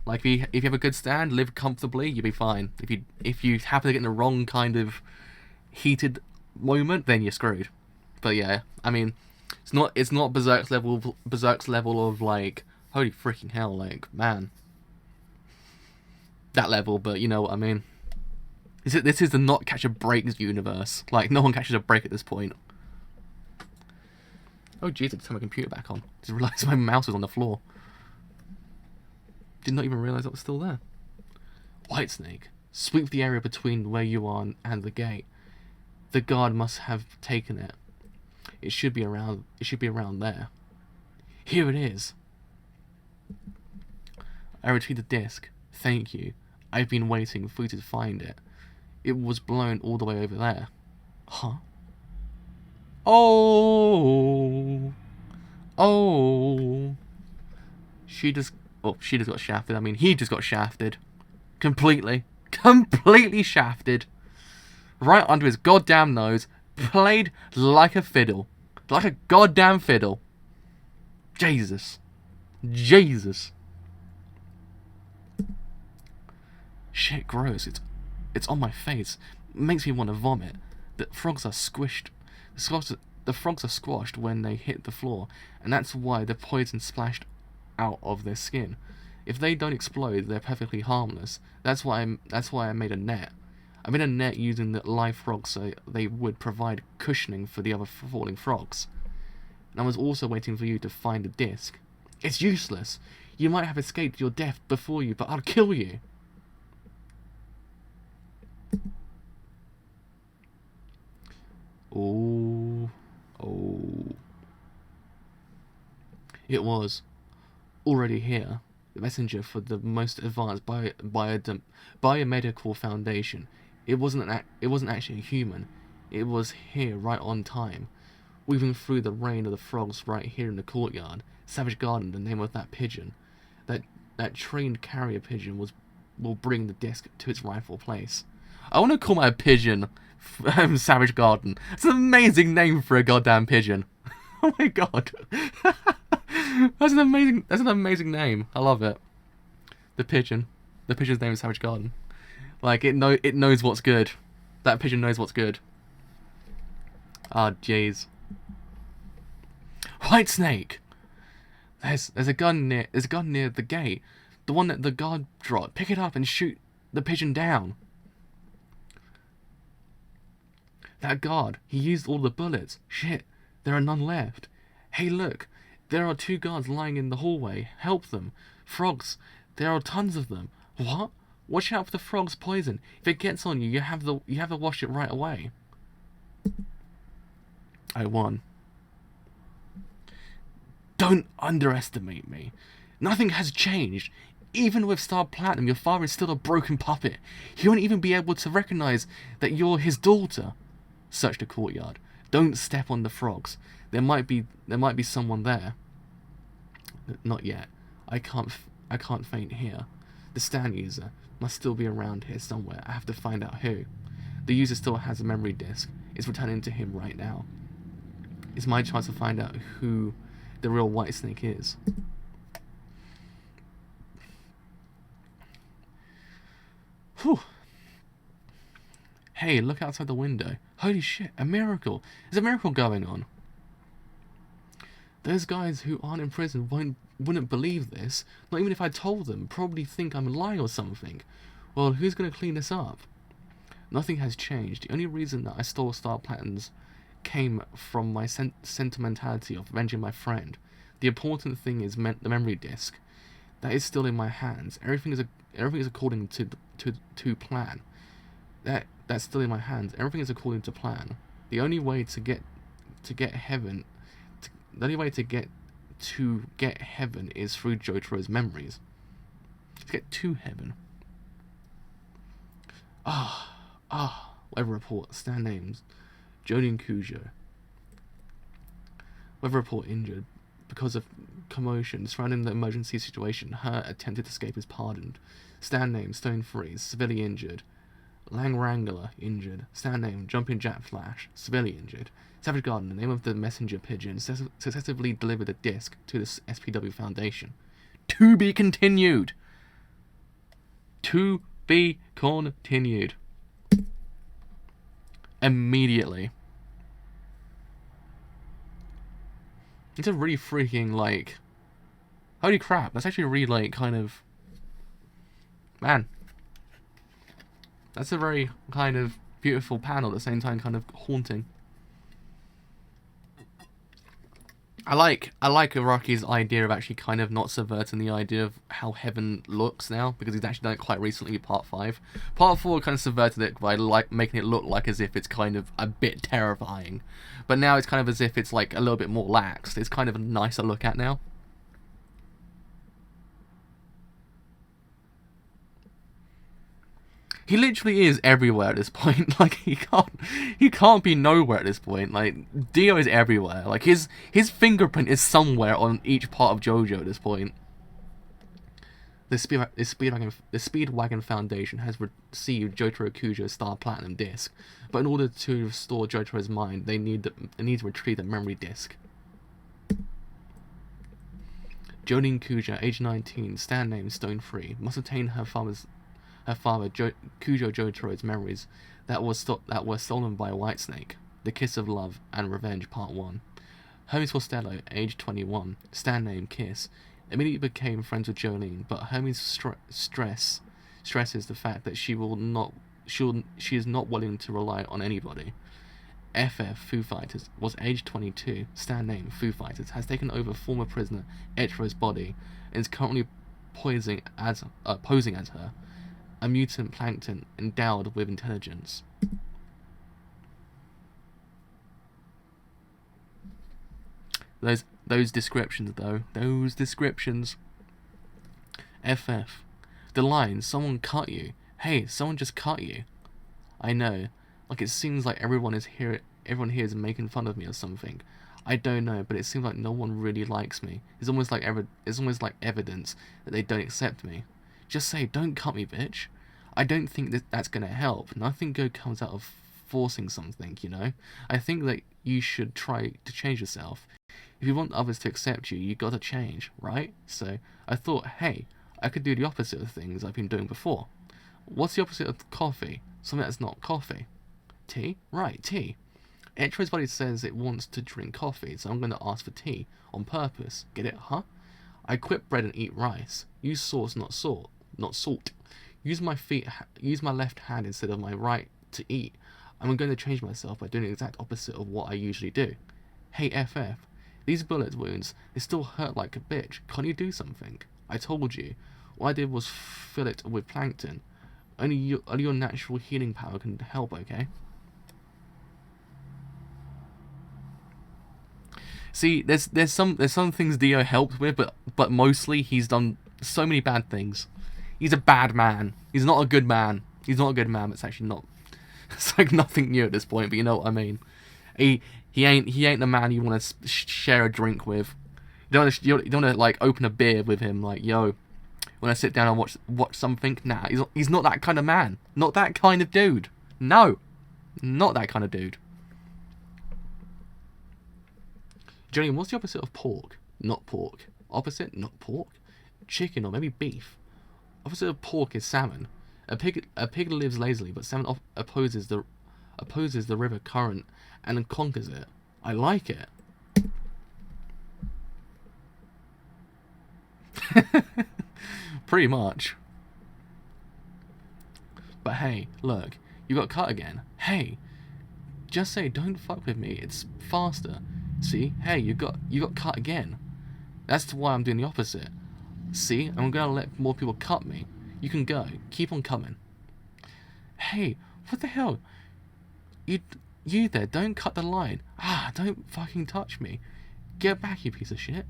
Like if you have a good stand, live comfortably, you'll be fine. If you happen to get in the wrong kind of heated moment, then you're screwed. But yeah, I mean, it's not Berserk's level of like, holy freaking hell, like man, that level. But you know what I mean. This is the not catch a break universe. Like no one catches a break at this point. Oh jeez, I just turned my computer back on. Just realised my mouse was on the floor. Did not even realise it was still there. Whitesnake. Sweep the area between where you are and the gate. The guard must have taken it. It should be around there. Here it is. I retrieved the disc. Thank you. I've been waiting for you to find it. It was blown all the way over there. Huh? Oh. She just got shafted. I mean, he just got shafted. Completely shafted. Right under his goddamn nose. Played like a fiddle. Like a goddamn fiddle. Jesus. Shit, gross. It's on my face. It makes me want to vomit. The frogs are squished. The frogs are squashed when they hit the floor, and that's why the poison splashed out of their skin. If they don't explode, they're perfectly harmless. That's why I made a net. I made a net using the live frogs so they would provide cushioning for the other falling frogs. And I was also waiting for you to find the disc. It's useless. You might have escaped your death before you, but I'll kill you. Oh. It was already here. The messenger for the most advanced biomedical foundation. It wasn't actually a human. It was here right on time, weaving through the rain of the frogs right here in the courtyard. Savage Garden, the name of that pigeon. That trained carrier pigeon will bring the disc to its rightful place. I want to call my pigeon Savage Garden. It's an amazing name for a goddamn pigeon. Oh my god. That's an amazing name. I love it. The pigeon. The pigeon's name is Savage Garden. Like it knows what's good. That pigeon knows what's good. Ah, jeez. White Snake. There's a gun near the gate. The one that the guard dropped. Pick it up and shoot the pigeon down. That guard, he used all the bullets. Shit, there are none left. Hey, look. There are 2 guards lying in the hallway. Help them. Frogs. There are tons of them. What? Watch out for the frog's poison. If it gets on you, you have to wash it right away. I won. Don't underestimate me. Nothing has changed. Even with Star Platinum, your father is still a broken puppet. He won't even be able to recognize that you're his daughter. Search the courtyard. Don't step on the frogs. There might be someone there. Not yet. I can't faint here. The stand user must still be around here somewhere. I have to find out who. The user still has a memory disk. It's returning to him right now. It's my chance to find out who the real White Snake is. Whew. Hey, look outside the window. Holy shit, a miracle. There's a miracle going on. Those guys who aren't in prison wouldn't believe this. Not even if I told them. Probably think I'm lying or something. Well, who's going to clean this up? Nothing has changed. The only reason that I stole Star Platinums came from my sentimentality of avenging my friend. The important thing is the memory disk. That is still in my hands. Everything is according to plan. That's still in my hands. Everything is according to plan. The only way to get heaven is through JoJo's memories. To get to heaven. Weather report. Stand names. Jolene Cujo. Weather report injured. Because of commotion surrounding the emergency situation, her attempted escape is pardoned. Stand name, Stone Freeze, severely injured. Lang Wrangler, injured. Stand name, Jumping Jack Flash, severely injured. Savage Garden, the name of the messenger pigeon, successfully delivered a disc to the SPW Foundation. To be continued! To be continued. Immediately. It's a really freaking, like... Holy crap, that's actually really, like, kind of... Man. That's a very, kind of, beautiful panel, at the same time kind of haunting. I like Araki's idea of actually kind of not subverting the idea of how heaven looks now, because he's actually done it quite recently in Part 5. Part 4 kind of subverted it by making it look like as if it's kind of a bit terrifying. But now it's kind of as if it's like a little bit more laxed. It's kind of a nicer look at now. He literally is everywhere at this point. Like he can't be nowhere at this point. Like Dio is everywhere. Like his fingerprint is somewhere on each part of JoJo at this point. The Speedwagon Foundation has received Jotaro Kujo's Star Platinum disc, but in order to restore Jotaro's mind, they need to retrieve the memory disc. Jolene Kujo, age 19, stand name Stone Free, must obtain her father's her father, Kujo Jotaro's memories that were stolen by Whitesnake. The Kiss of Love and Revenge Part 1. Hermes Costello, age 21, stand name Kiss, immediately became friends with Jolene, but Hermes stresses the fact that she is not willing to rely on anybody. FF Foo Fighters was age 22, stand name Foo Fighters, has taken over former prisoner Etro's body and is currently posing as her, a mutant plankton endowed with intelligence. Those descriptions though, those descriptions. FF. The line, someone cut you. Hey, someone just cut you. I know. Like it seems like everyone here is making fun of me or something. I don't know, but it seems like no one really likes me. It's almost like evidence that they don't accept me. Just say, don't cut me, bitch. I don't think that's gonna help. Nothing good comes out of forcing something, you know? I think that you should try to change yourself. If you want others to accept you, you gotta change, right? So I thought, hey, I could do the opposite of things I've been doing before. What's the opposite of coffee? Something that's not coffee. Tea? Right, tea. Etro's body says it wants to drink coffee, so I'm going to ask for tea on purpose. Get it, huh? I quit bread and eat rice. Use sauce, not salt. Use my left hand instead of my right to eat. I'm going to change myself by doing the exact opposite of what I usually do. Hey, FF. These bullet wounds, they still hurt like a bitch. Can't you do something? I told you. All I did was fill it with plankton. Only your natural healing power can help, okay? See, there's some things Dio helped with, but mostly he's done so many bad things. He's a bad man. He's not a good man. He's not a good man. It's actually not. It's like nothing new at this point, but you know what I mean. He ain't the man you want to share a drink with. You don't want to like open a beer with him. Like, yo, when I sit down and watch something, nah, he's not that kind of man. Not that kind of dude. No, not that kind of dude. Johnny, what's the opposite of pork? Not pork. Opposite? Not pork. Chicken or maybe beef. Opposite of pork is salmon. A pig lives lazily, but salmon opposes the river current and conquers it. I like it. Pretty much. But hey, look, you got cut again. Hey, just say don't fuck with me. It's faster. See? Hey, you got cut again. That's why I'm doing the opposite. See? I'm gonna let more people cut me. You can go. Keep on coming. Hey, what the hell? You there, don't cut the line. Don't fucking touch me. Get back, you piece of shit.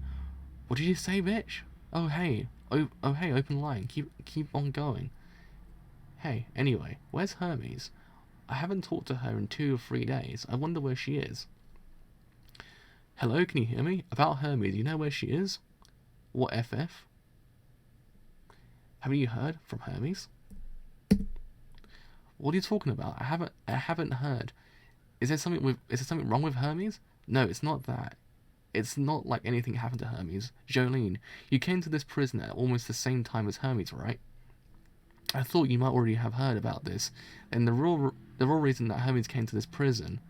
What did you say, bitch? Oh hey. Oh hey, open line. Keep on going. Hey, anyway, where's Hermes? I haven't talked to her in 2 or 3 days. I wonder where she is. Hello, can you hear me? About Hermes, you know where she is? What FF? Haven't you heard from Hermes? What are you talking about? I haven't heard. Is there something wrong with Hermes? No, it's not that. It's not like anything happened to Hermes. Jolene, you came to this prison at almost the same time as Hermes, right? I thought you might already have heard about this. And the real reason that Hermes came to this prison.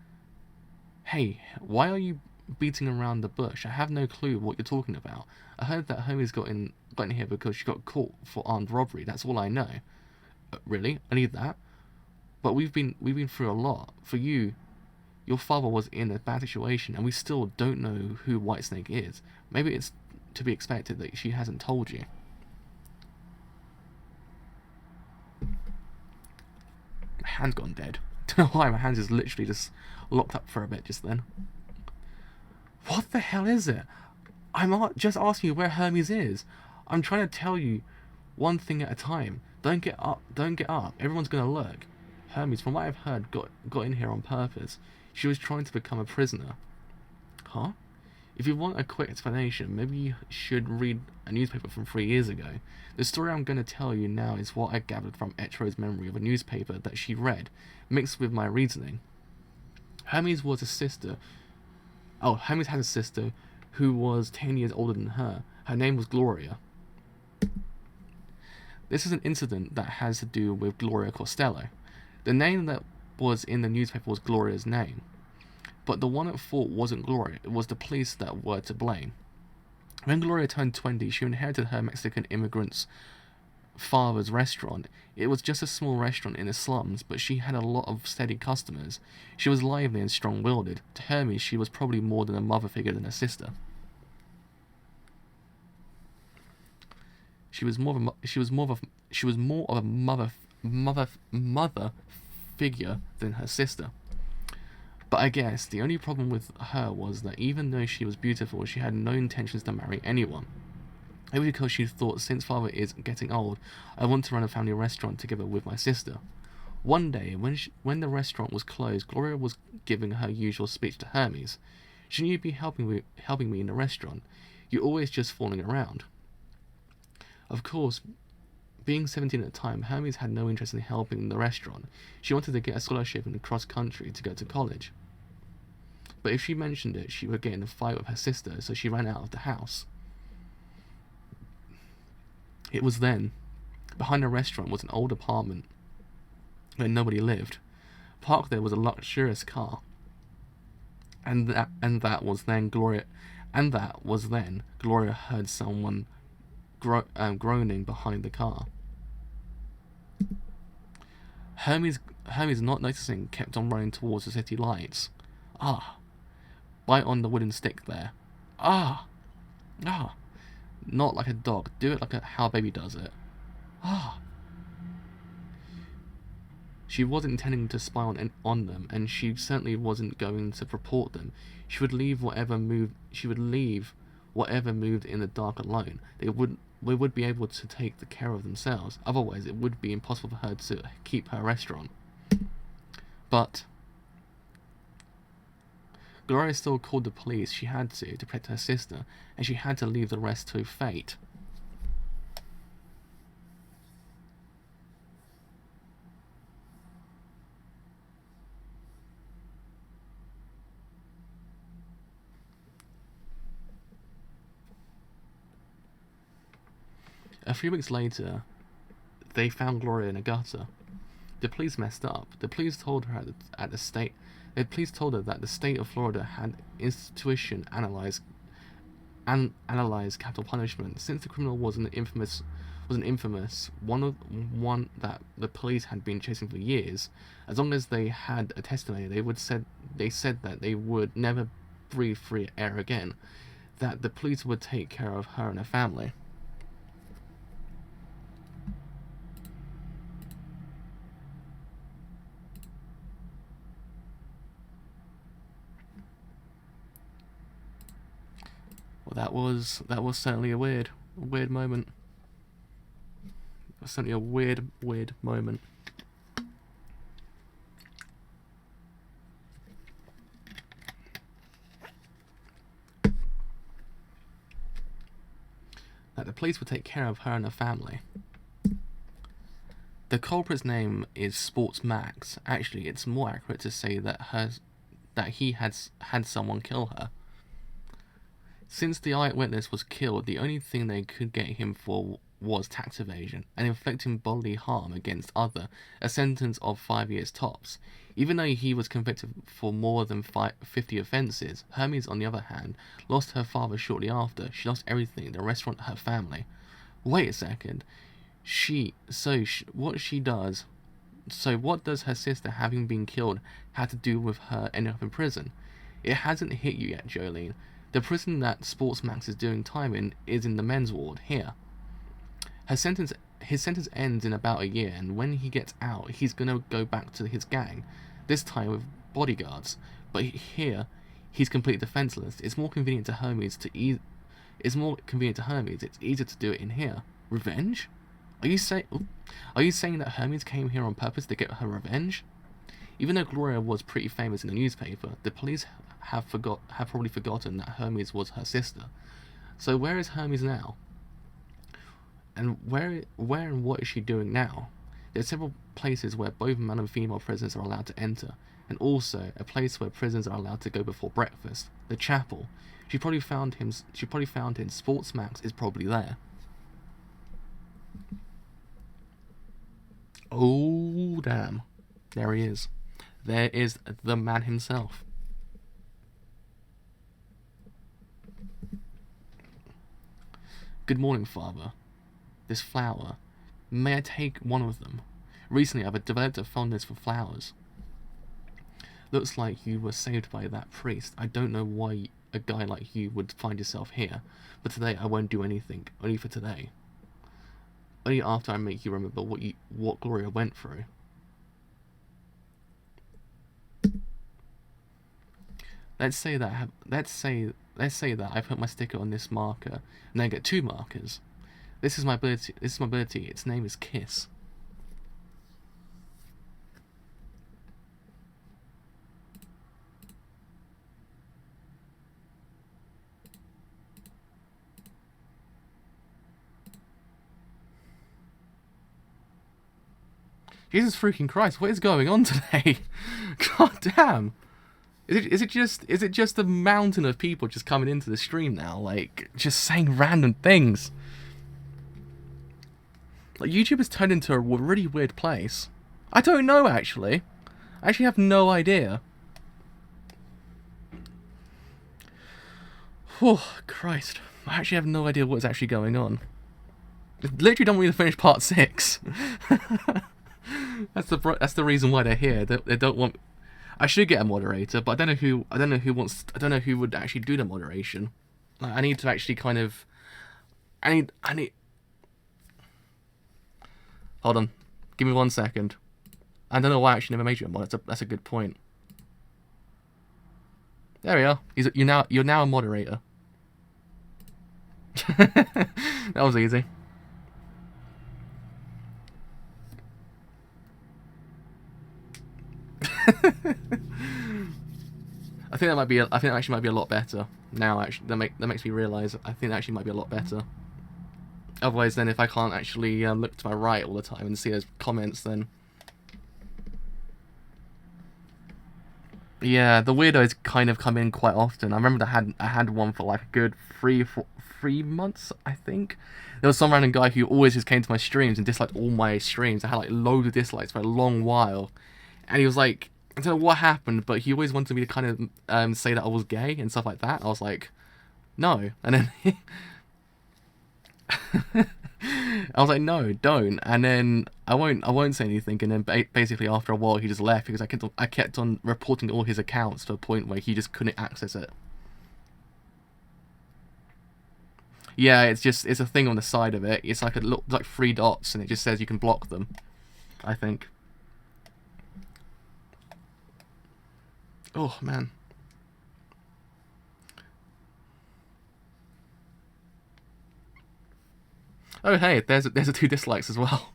Hey, why are you beating around the bush? I have no clue what you're talking about. I heard that Hermes got in here because she got caught for armed robbery. That's all I know. Really? I need that? But we've been through a lot. For you, your father was in a bad situation, and we still don't know who Whitesnake is. Maybe it's to be expected that she hasn't told you. My hand's gone dead. Don't know why, my hand is literally just locked up for a bit just then. What the hell is it? I'm not just asking you where Hermes is. I'm trying to tell you one thing at a time. Don't get up. Everyone's gonna look. Hermes, from what I've heard, got in here on purpose. She was trying to become a prisoner. Huh? If you want a quick explanation, maybe you should read a newspaper from 3 years ago. The story I'm going to tell you now is what I gathered from Etro's memory of a newspaper that she read, mixed with my reasoning. Hermes was a sister. Oh, Hermes had a sister who was 10 years older than her. Her name was Gloria. This is an incident that has to do with Gloria Costello. The name that was in the newspaper was Gloria's name, but the one at fault wasn't Gloria, it was the police that were to blame. When Gloria turned 20, she inherited her Mexican immigrant's father's restaurant. It was just a small restaurant in the slums, but she had a lot of steady customers. She was lively and strong-willed. To Hermes, she was probably more than a mother figure than a sister. She was more of a mother figure than her sister. But I guess the only problem with her was that even though she was beautiful, she had no intentions to marry anyone. Maybe because she thought, since father is getting old, I want to run a family restaurant together with my sister. One day, when the restaurant was closed, Gloria was giving her usual speech to Hermes. Shouldn't you be helping me in the restaurant? You're always just fooling around. Of course, being 17 at the time, Hermes had no interest in helping the restaurant. She wanted to get a scholarship in cross country to go to college. But if she mentioned it, she would get in a fight with her sister, so she ran out of the house. It was then. Behind the restaurant was an old apartment where nobody lived. Parked there was a luxurious car. And that was then Gloria heard someone groaning behind the car. Hermes, not noticing, kept on running towards the city lights. Ah! Bite on the wooden stick there. Ah! Ah! Not like a dog. Do it like how a baby does it. Ah! She wasn't intending to spy on them, and she certainly wasn't going to report them. She would leave whatever moved in the dark alone. They would be able to take the care of themselves. Otherwise, it would be impossible for her to keep her restaurant. But Gloria still called the police. She had to protect her sister, and she had to leave the rest to fate. A few weeks later, they found Gloria in a gutter. The police messed up. The police told her that the state of Florida had institution analyzed capital punishment. Since the criminal was an infamous one that the police had been chasing for years. As long as they had a testimony, they said that they would never breathe free air again. That the police would take care of her and her family. Well, that was certainly a weird moment. It was certainly a weird moment. That the police would take care of her and her family. The culprit's name is Sports Max. Actually, it's more accurate to say that he had someone kill her. Since the eyewitness was killed, the only thing they could get him for was tax evasion and inflicting bodily harm against other, a sentence of 5 years tops. Even though he was convicted for more than 50 offences, Hermes, on the other hand, lost her father shortly after. She lost everything, the restaurant, her family. Wait a second. What does her sister, having been killed, have to do with her ending up in prison? It hasn't hit you yet, Jolene. The prison that Sportsmax is doing time in is in the men's ward, here. His sentence ends in about a year, and when he gets out, he's gonna go back to his gang, this time with bodyguards. But here, he's completely defenseless. It's more convenient to Hermes. It's easier to do it in here. Revenge? Are you saying that Hermes came here on purpose to get her revenge? Even though Gloria was pretty famous in the newspaper, the police have probably forgotten that Hermes was her sister. So where is Hermes now? And where and what is she doing now? There are several places where both male and female prisoners are allowed to enter, and also a place where prisoners are allowed to go before breakfast, the chapel. She probably found him. Sportsmax is probably there. Oh, damn. There he is. There is the man himself. Good morning, Father. This flower. May I take one of them? Recently, I've developed a fondness for flowers. Looks like you were saved by that priest. I don't know why a guy like you would find yourself here, but today I won't do anything. Only for today. Only after I make you remember what glory I went through. Let's say that I put my sticker on this marker, and then I get 2 markers. This is my ability. Its name is Kiss. Jesus freaking Christ! What is going on today? God damn! Is it just a mountain of people just coming into the stream now, like just saying random things? Like YouTube has turned into a really weird place. I don't know actually. I actually have no idea. Oh Christ! I actually have no idea what's actually going on. I literally don't want me to finish part 6. That's the reason why they're here. They don't want. I should get a moderator, but I don't know who would actually do the moderation. Like, I need to actually kind of. I need. Hold on, give me 1 second. I don't know why I actually never made you a mod. That's a good point. There we are. You're now a moderator. That was easy. I think that actually might be a lot better now. Actually, that makes me realise. I think that actually might be a lot better. Otherwise, then if I can't actually look to my right all the time and see those comments, then yeah, the weirdos kind of come in quite often. I remember I had one for like a good 3 months, I think. There was some random guy who always just came to my streams and disliked all my streams. I had like loads of dislikes for a long while, and he was like, I don't know what happened, but he always wanted me to kind of say that I was gay and stuff like that. I was like, no, and then I was like, no, don't. And then I won't say anything. And then basically after a while, he just left because I kept on reporting all his accounts to a point where he just couldn't access it. Yeah, it's a thing on the side of it. It's like like 3 dots, and it just says you can block them, I think. Oh man. Oh hey, there's a 2 dislikes as well.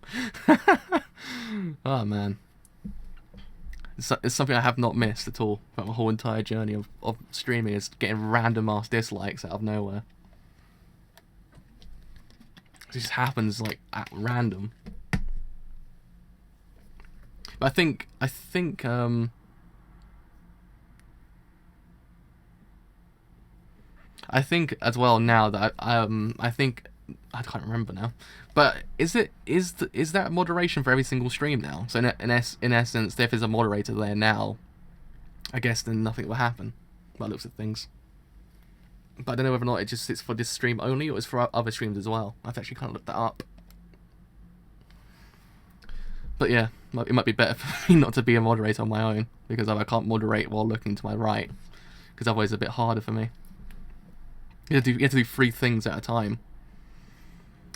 Oh man. It's something I have not missed at all throughout my whole entire journey of streaming, is getting random ass dislikes out of nowhere. It just happens like at random. But I think as well now that I think I can't remember now, but is that moderation for every single stream now? So in essence, if there's a moderator there now, I guess then nothing will happen by the looks of things. But I don't know whether or not it's for this stream only, or it's for other streams as well. I've actually kind of looked that up. But yeah, it might be better for me not to be a moderator on my own, because I can't moderate while looking to my right, because otherwise it's a bit harder for me. You have to do 3 things at a time.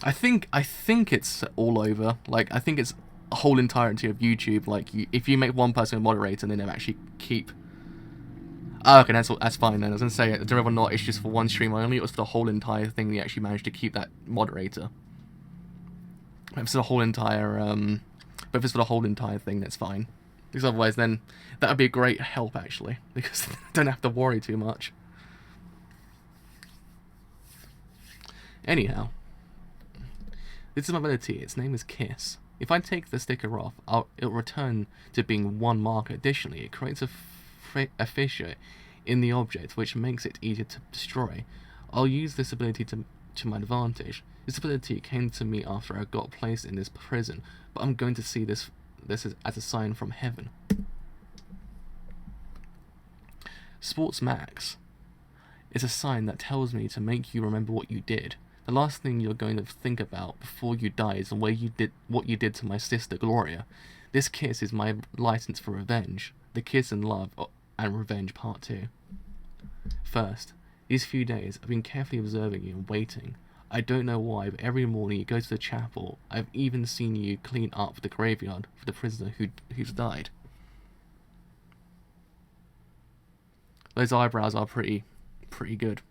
I think it's all over. Like, I think it's a whole entirety of YouTube. Like, if you make one person a moderator, and then they actually keep. Oh, okay, that's fine then. I was gonna say, I don't know whether or not it's just for one stream only. It was for the whole entire thing. They actually managed to keep that moderator. If it's the whole entire but if it's for the whole entire thing, that's fine. Because otherwise, then that would be a great help actually, because I don't have to worry too much. Anyhow, this is my ability. Its name is Kiss. If I take the sticker off, it'll return to being 1 marker. Additionally, it creates a fissure in the object, which makes it easier to destroy. I'll use this ability to to my advantage. This ability came to me after I got placed in this prison, but I'm going to see this as a sign from heaven. Sports Max is a sign that tells me to make you remember what you did. The last thing you're going to think about before you die is what you did to my sister Gloria. This kiss is my license for revenge. The kiss and love and revenge part 2. First, these few days I've been carefully observing you and waiting. I don't know why, but every morning you go to the chapel. I've even seen you clean up the graveyard for the prisoner who's died. Those eyebrows are pretty good.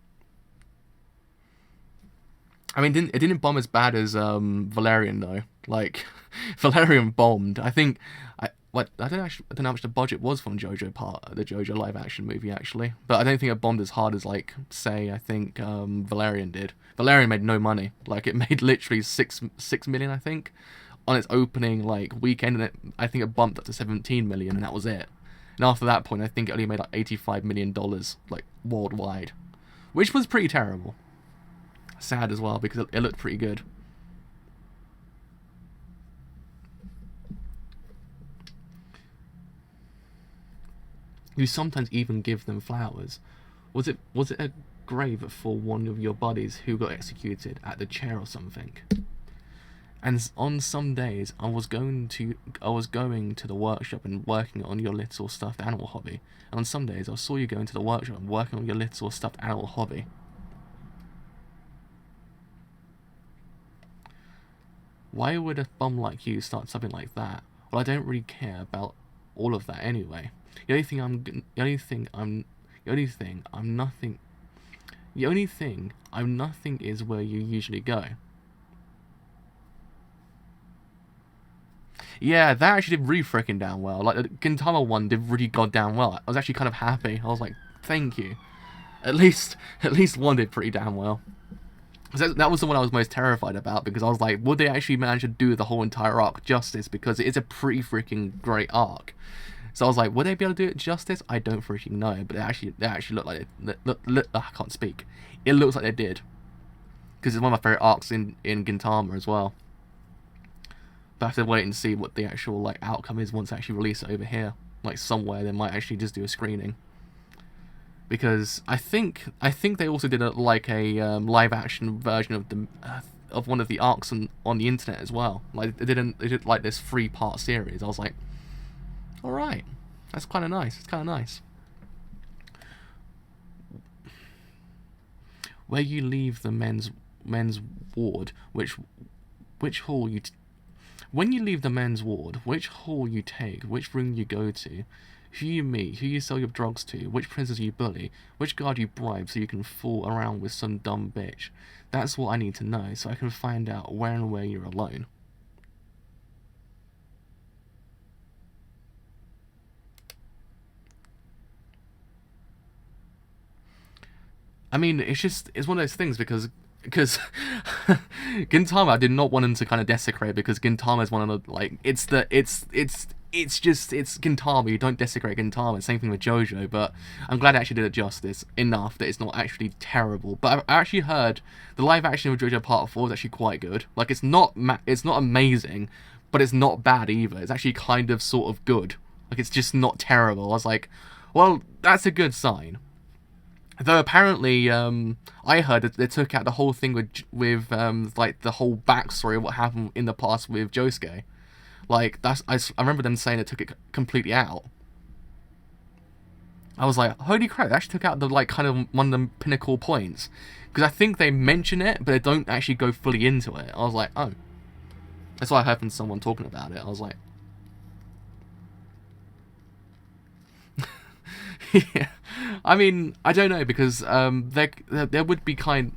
I mean, it didn't bomb as bad as Valerian though. Like, Valerian bombed. I don't know how much the budget was from the JoJo live action movie actually, but I don't think it bombed as hard as like say I think Valerian did. Valerian made no money. Like it made literally 6 million I think on its opening like weekend, and I think it bumped up to 17 million, and that was it. And after that point, I think it only made like $85 million like worldwide, which was pretty terrible. Sad as well because it looked pretty good. You sometimes even give them flowers. Was it a grave for one of your buddies who got executed at the chair or something? And on some days, I was going to the workshop and working on your little stuffed animal hobby. And on some days, I saw you going to the workshop and working on your little stuffed animal hobby. Why would a bum like you start something like that? Well, I don't really care about all of that anyway. The only thing I'm nothing is where you usually go. Yeah, that actually did really freaking damn well. Like the Gintama one did really goddamn well. I was actually kind of happy. I was like, thank you. At least one did pretty damn well. That was the one I was most terrified about, because I was like, would they actually manage to do the whole entire arc justice? Because it is a pretty freaking great arc. So I was like, would they be able to do it justice? I don't freaking know, but they actually looked like I can't speak. It looks like they did, because it's one of my favorite arcs in Gintama as well. But I have to wait and see what the actual like outcome is once I actually release it over here. Like somewhere they might actually just do a screening. Because I think they also did a live action version of one of the arcs on the internet as well. Like they did like this 3-part series. I was like, all right, that's kind of nice. It's kind of nice. Where you leave the men's ward, which hall you when you leave the men's ward, which hall you take, which room you go to, who you meet, who you sell your drugs to, which princess you bully, which guard you bribe so you can fool around with some dumb bitch. That's what I need to know, so I can find out where and where you're alone. I mean, it's one of those things because Gintama, I did not want him to kind of desecrate, because Gintama is one of the, like, it's Gintama, you don't desecrate Gintama. Same thing with JoJo, but I'm glad I actually did it justice enough that it's not actually terrible. But I actually heard the live action of JoJo Part 4 is actually quite good. Like, it's not amazing, but it's not bad either. It's actually kind of sort of good. Like, it's just not terrible. I was like, well, that's a good sign. Though apparently, I heard that they took out the whole thing with like the whole backstory of what happened in the past with Josuke. Like I remember them saying they took it completely out. I was like, holy crap! They actually took out the like kind of one of the pinnacle points, because I think they mention it, but they don't actually go fully into it. I was like, oh, that's what I heard from someone talking about it. I was like, yeah. I mean, I don't know, because there would be they would be kind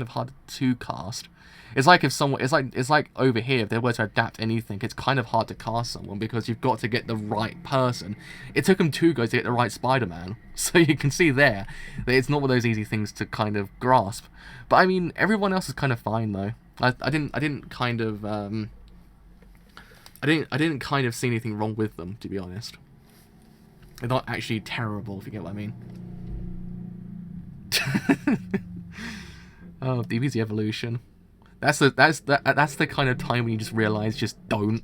of hard to cast. It's like if someone, it's like over here, if they were to adapt anything, it's kind of hard to cast someone, because you've got to get the right person. It took them 2 goes to get the right Spider-Man, so you can see there that it's not one of those easy things to kind of grasp. But I mean, everyone else is kind of fine though. I didn't kind of see anything wrong with them, to be honest. They're not actually terrible, if you get what I mean. Oh, DBZ evolution. That's the kind of time when you just realize just don't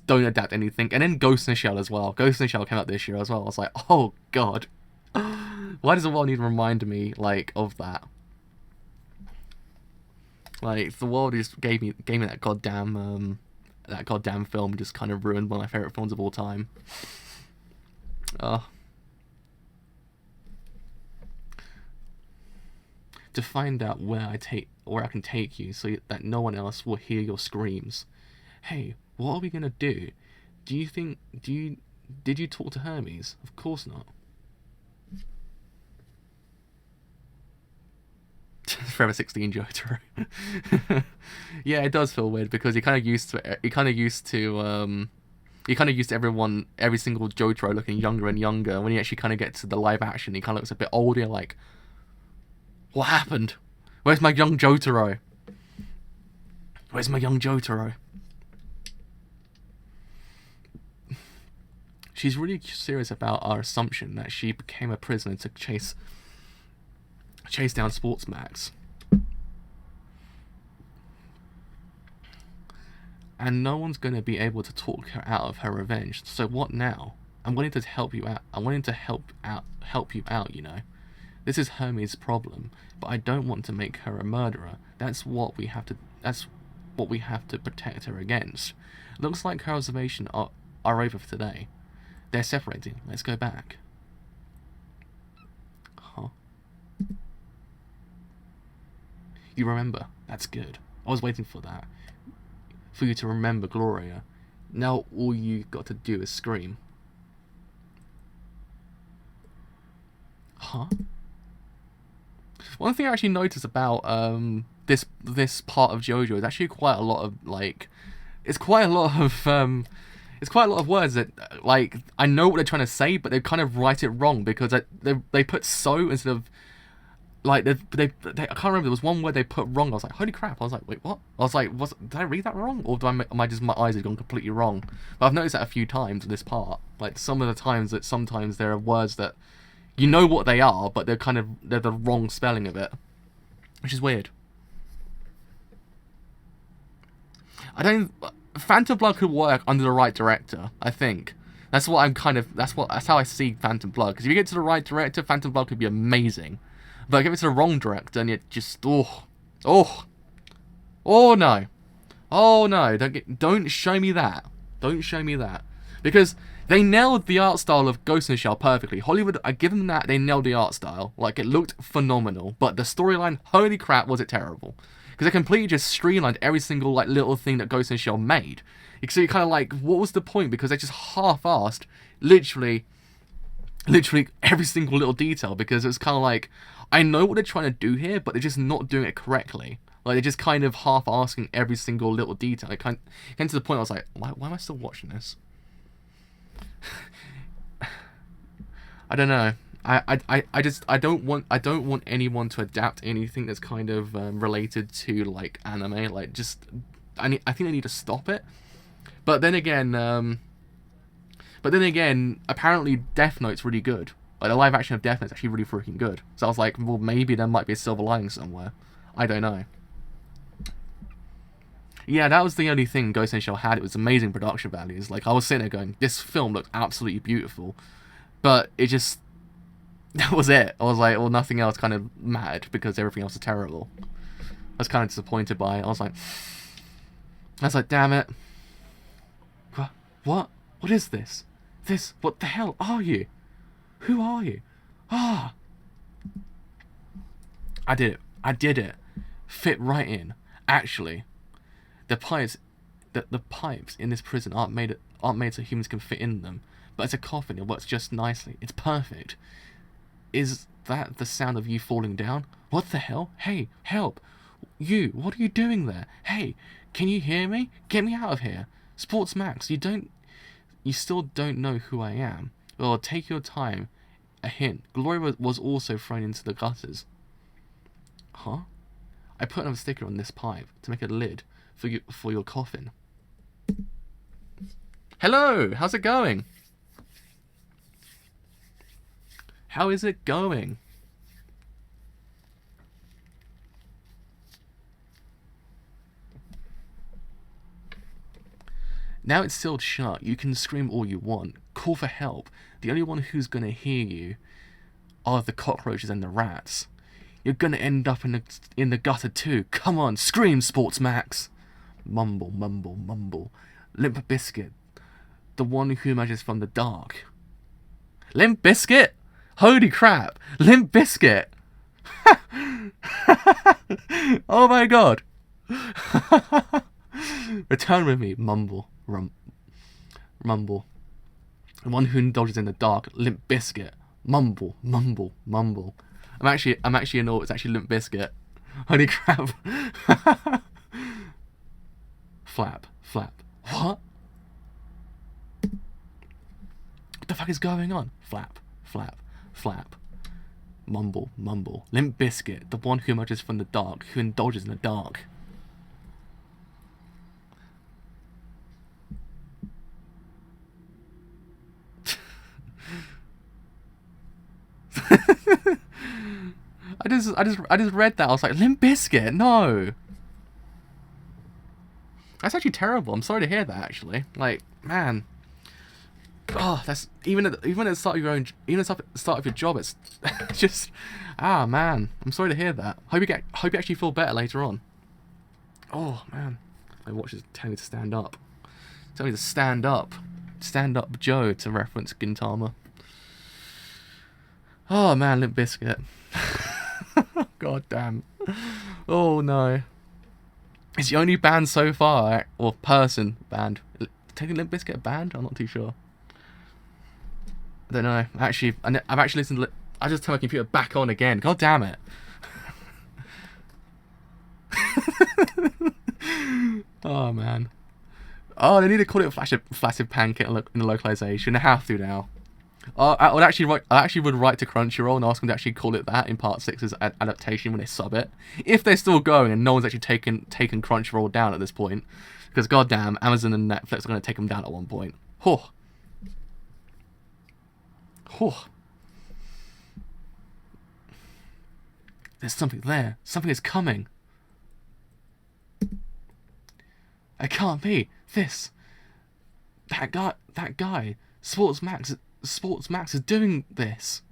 adapt anything. And then Ghost in the Shell as well. Ghost in the Shell came out this year as well. I was like, oh god, why does the world need to remind me like of that? Like the world just gave me that goddamn film, just kind of ruined one of my favorite films of all time. To find out where I can take you so that no one else will hear your screams. Hey, what are we gonna do? Did you talk to Hermes? Of course not. Forever 16 Jotaro. Yeah, it does feel weird because you're kind of used to everyone, every single Jotaro looking younger and younger. When you actually kind of get to the live action, he kind of looks a bit older. You're like, what happened? Where's my young Jotaro? Where's my young Jotaro? She's really serious about our assumption that she became a prisoner to chase down Sports Max. And no one's going to be able to talk her out of her revenge. So what now? I'm wanting to help you out. I'm wanting to help you out, you know. This is Hermes' problem, but I don't want to make her a murderer. That's what we have to protect her against. Looks like her observations are over for today. They're separating. Let's go back. Huh? You remember. That's good. I was waiting for that. For you to remember Gloria. Now all you got to do is scream. Huh? One thing I actually noticed about this part of JoJo is actually quite a lot of it's quite a lot of words that like I know what they're trying to say, but they kind of write it wrong because they put so instead of like they I can't remember. There was one word they put wrong. I was like, holy crap! I was like, wait, what? I was like, did I read that wrong, or my eyes have gone completely wrong? But I've noticed that a few times in this part. Like some of the times that sometimes there are words that you know what they are, but they're the wrong spelling of it, which is weird. Phantom Blood could work under the right director. I think that's how I see Phantom Blood. Because if you get to the right director, Phantom Blood could be amazing. But if it's the wrong director, and it just oh no, don't show me that. Don't show me that, because they nailed the art style of Ghost in the Shell perfectly. Hollywood, I give them that. They nailed the art style. Like it looked phenomenal, but the storyline, holy crap, was it terrible? Because they completely just streamlined every single like little thing that Ghost in the Shell made. So you're kind of like, what was the point? Because they just half-assed literally every single little detail. Because it was kind of like, I know what they're trying to do here, but they're just not doing it correctly. Like they're just kind of half-asking every single little detail. It came to the point I was like, why am I still watching this? I don't know. I don't want anyone to adapt anything that's kind of related to like anime. Like I think they need to stop it. But then again, apparently Death Note's really good. Like the live action of Death Note's actually really freaking good. So I was like, well, maybe there might be a silver lining somewhere. I don't know. Yeah, that was the only thing Ghost in the Shell had. It was amazing production values. Like I was sitting there going, this film looks absolutely beautiful, but it just that was it. I was like, well, nothing else kind of mattered because everything else is terrible. I was kind of disappointed by it. I was like, damn it. What? What is this? What the hell are you? Who are you? Ah! I did it. Fit right in. Actually, the pipes in this prison aren't made so humans can fit in them. But it's a coffin. It works just nicely. It's perfect. Is that the sound of you falling down? What the hell? Hey, help! You, what are you doing there? Hey, can you hear me? Get me out of here. Sports Max, you still don't know who I am. Well, take your time. A hint. Gloria was also thrown into the gutters. Huh? I put another sticker on this pipe to make a lid for your coffin. Hello, how's it going? How is it going? Now it's sealed shut. You can scream all you want. Call for help. The only one who's going to hear you are the cockroaches and the rats. You're going to end up in the gutter too. Come on, scream, Sports Max. Mumble, mumble, mumble. Limp Biscuit. The one who emerges from the dark. Limp Biscuit? Holy crap. Limp Biscuit. Oh my god. Return with me. Mumble. Mumble. The one who indulges in the dark. Limp Biscuit. Mumble. Mumble. Mumble. I'm actually in awe. It's actually Limp Biscuit. Holy crap. Flap. Flap. What? What the fuck is going on? Flap. Flap. Flap. Mumble. Mumble. Limp Biscuit. The one who emerges from the dark. Who indulges in the dark. I just read that. I was like, Limp Bizkit, no. That's actually terrible. I'm sorry to hear that. Actually, like, man. Oh, that's even at the start of your own, even at the start of your job. It's just, man. I'm sorry to hear that. Hope you actually feel better later on. Oh man, my watch is telling me to stand up. Telling me to stand up. Stand up, Joe, to reference Gintama. Oh man, Limp Bizkit. God damn. Oh no. It's the only band so far, or person band. Taking Limp Bizkit a band? I'm not too sure. I don't know. Actually, I've actually listened to. I just turned my computer back on again. God damn it. Oh man. Oh, they need to call it a flaccid pancake in the localization. They have to now. I would actually write to Crunchyroll and ask them to actually call it that in Part 6's adaptation when they sub it. If they're still going and no one's actually taken Crunchyroll down at this point. Because goddamn, Amazon and Netflix are going to take them down at one point. Huh. Huh. There's something there. Something is coming. It can't be. That guy, Sports Max is doing this.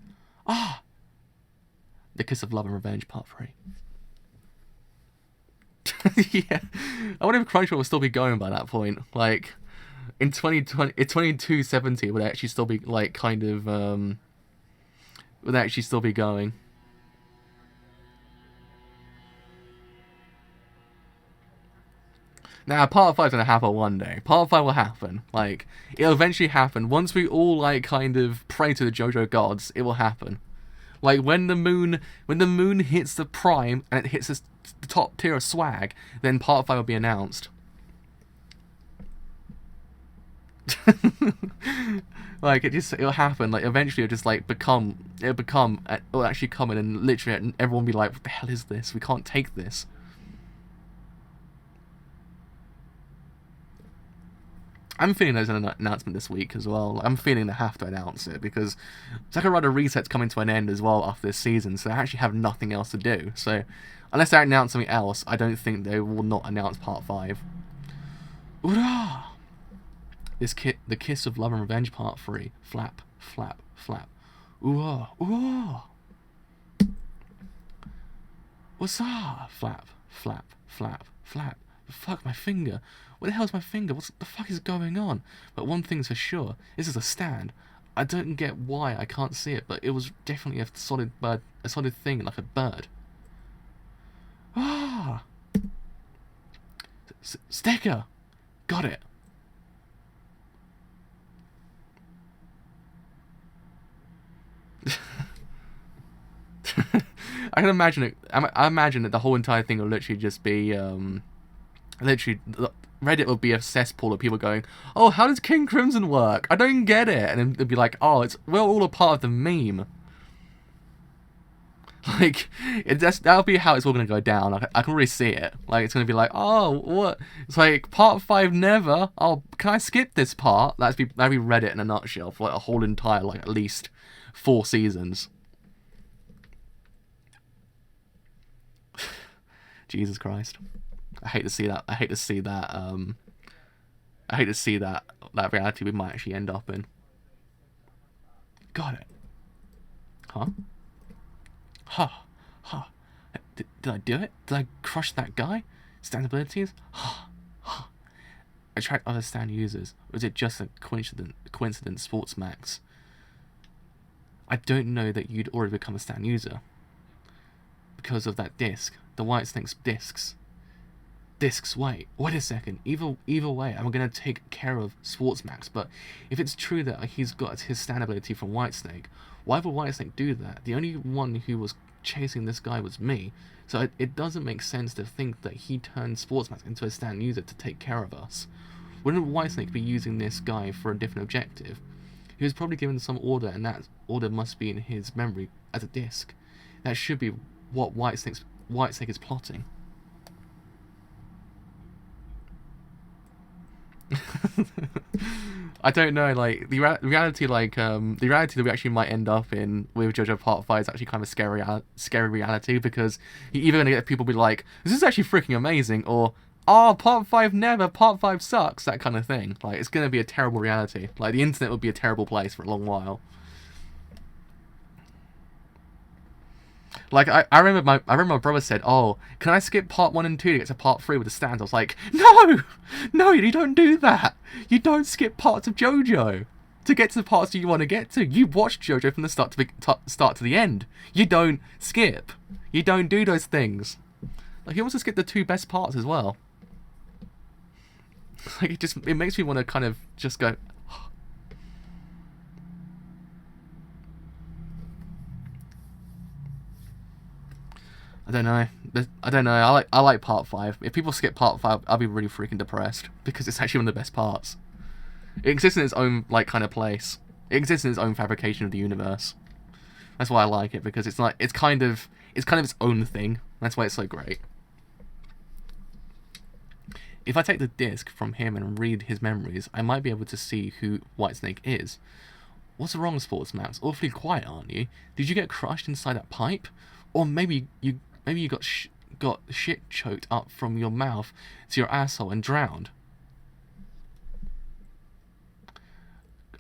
Ah! The Kiss of Love and Revenge Part 3. Yeah. I wonder if Crunchyroll will still be going by that point. Like, in 2270, would it actually still be, like, kind of, would it actually still be going? Now, Part 5's gonna happen one day. Part 5 will happen. Like, it'll eventually happen. Once we all, like, kind of pray to the JoJo gods, it will happen. Like, when the moon hits the prime, and it hits the top tier of swag, then Part 5 will be announced. Like, it'll happen. Like, eventually it'll just, like, it'll actually come in, and literally everyone will be like, what the hell is this? We can't take this. I'm feeling there's an announcement this week as well. Like, I'm feeling they have to announce it because Sakura Reset's coming to an end as well after this season, so they actually have nothing else to do. So, unless they announce something else, I don't think they will not announce Part 5. Oorah! The Kiss of Love and Revenge Part 3. Flap, flap, flap. Ooh, ooh. What's up? Flap, flap, flap, flap. Fuck, my finger. Where the hell's my finger? What the fuck is going on? But one thing's for sure. This is a stand. I don't get why I can't see it, but it was definitely a solid bird, a solid thing, like a bird. Ah! Sticker! Got it. I can imagine it. I imagine that the whole entire thing will literally just be, literally, Reddit will be a cesspool of people going, "Oh, how does King Crimson work? I don't get it," and then they'll be like, "Oh, we're all a part of the meme." Like, that'll be how it's all gonna go down. I can really see it. Like, it's gonna be like, "Oh, what?" It's like Part 5 never. Oh, can I skip this part? That'd be Reddit in a nutshell for like a whole entire, like, at least 4 seasons. Jesus Christ. I hate to see that. I hate to see that I hate to see that reality we might actually end up in. Got it. Huh? Huh. Huh. Did I do it? Did I crush that guy? Stand abilities? Huh. Huh. Attract other stand users. Or is it just a coincidence sports max? I don't know that you'd already become a stand user. Because of that disc. The White Snake's discs. Discs, wait a second. Either way, I'm gonna take care of Sportsmax, but if it's true that he's got his stand ability from Whitesnake, why would Whitesnake do that? The only one who was chasing this guy was me, so it doesn't make sense to think that he turned Sportsmax into a stand user to take care of us. Wouldn't Whitesnake be using this guy for a different objective? He was probably given some order, and that order must be in his memory as a disc. That should be what Whitesnake is plotting. I don't know, like, the reality that we actually might end up in with JoJo Part 5 is actually kind of scary reality, because you're either going to get people be like, this is actually freaking amazing, or, oh, Part 5 never, Part 5 sucks, that kind of thing. Like, it's going to be a terrible reality. Like, the internet would be a terrible place for a long while. Like, I remember my brother said, oh, can I skip part 1 and 2 to get to part 3 with the stands? I was like, no, you don't do that. You don't skip parts of JoJo to get to the parts that you want to get to. You watch JoJo from the start to the end. You don't skip. You don't do those things. Like, he wants to skip the 2 best parts as well. Like, it makes me want to kind of just go, I don't know. I like part 5. If people skip part 5, I'll be really freaking depressed, because it's actually one of the best parts. It exists in its own, like, kind of place. It exists in its own fabrication of the universe. That's why I like it, because it's like it's kind of its own thing. That's why it's so great. If I take the disc from him and read his memories, I might be able to see who Whitesnake is. What's wrong, Sportsmax? Awfully quiet, aren't you? Did you get crushed inside that pipe? Or maybe you got shit choked up from your mouth to your asshole and drowned.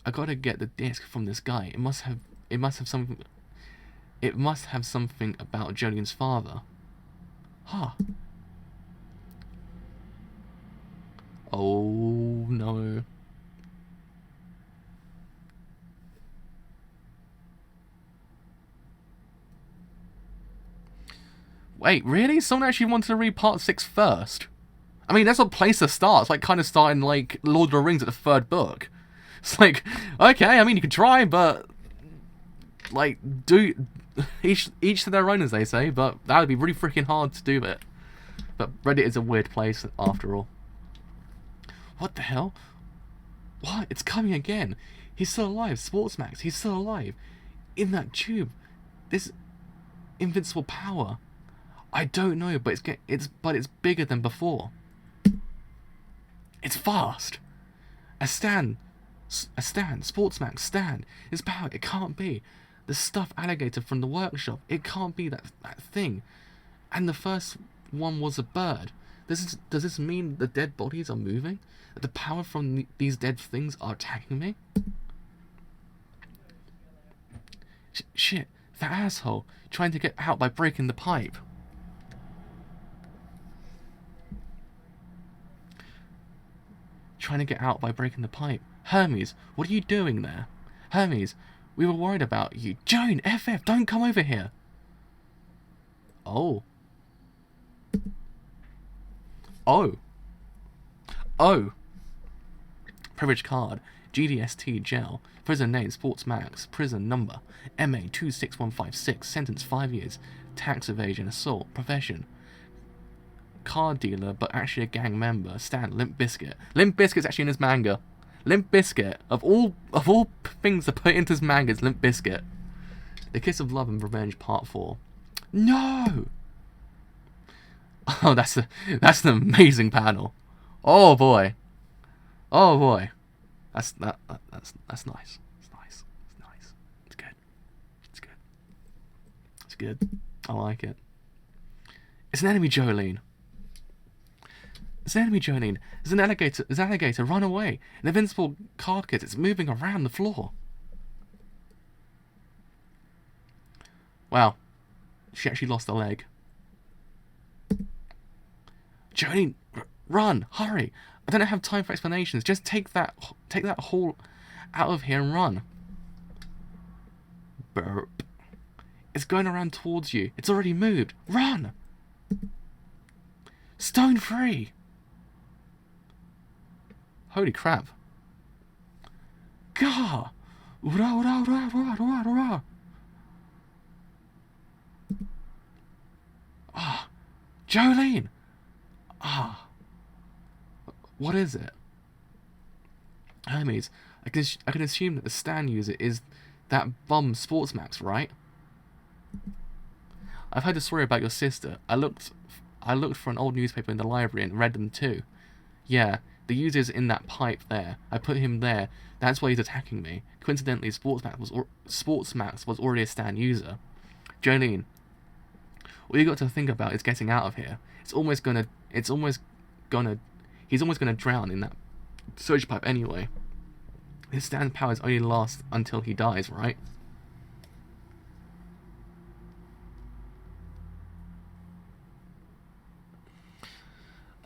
I gotta get the disc from this guy. It must have something. It must have something about Julian's father. Huh. Oh no. Wait, really? Someone actually wanted to read part 6 first? I mean, that's a place to start. It's like kind of starting like Lord of the Rings at the 3rd book. It's like, okay, I mean, you can try, but like, do each to their own, as they say. But that would be really freaking hard to do it. But Reddit is a weird place after all. What the hell? What? It's coming again. He's still alive. Sportsmax. He's still alive. In that tube. This invincible power. I don't know, but it's bigger than before. It's fast. Sportsmax stand. It's power. It can't be. The stuffed alligator from the workshop. It can't be that thing. And the first one was a bird. Does this mean the dead bodies are moving? That the power from these dead things are attacking me? Shit, that asshole trying to get out by breaking the pipe. Trying to get out by breaking the pipe. Hermes, what are you doing there? Hermes, we were worried about you. Joan, FF, don't come over here. Oh. Oh. Oh. Privilege card. GDST gel. Prison name Sportsmax. Prison number MA26156. Sentence 5 years. Tax evasion, assault. Profession car dealer, but actually a gang member. Stan, Limp Bizkit. Limp Bizkit's actually in his manga. Limp Bizkit, of all things to put into his manga, is Limp Bizkit. The Kiss of Love and Revenge Part 4. No! Oh, that's an amazing panel. Oh boy. Oh boy. That's nice. It's nice. It's nice. It's good. It's good. It's good. I like it. It's an enemy, Jolene. There's an enemy, Jolene. There's an alligator. There's an alligator. Run away. An invincible carcass. It's moving around the floor. Wow. She actually lost a leg. Jolene, run. Hurry. I don't have time for explanations. Just take that hole out of here and run. Burp. It's going around towards you. It's already moved. Run. Stone free. Holy crap. Gah! Ah, Jolene! Ah. What is it? Hermes, I can assume that the stand user is that bum Sportsmax, right? I've heard a story about your sister. I looked for an old newspaper in the library and read them too. Yeah, the user's in that pipe there. I put him there. That's why he's attacking me. Coincidentally, Sportsmax was already a stand user. Jolene, all you got to think about is getting out of here. He's almost gonna drown in that sewage pipe anyway. His stand powers only last until he dies, right?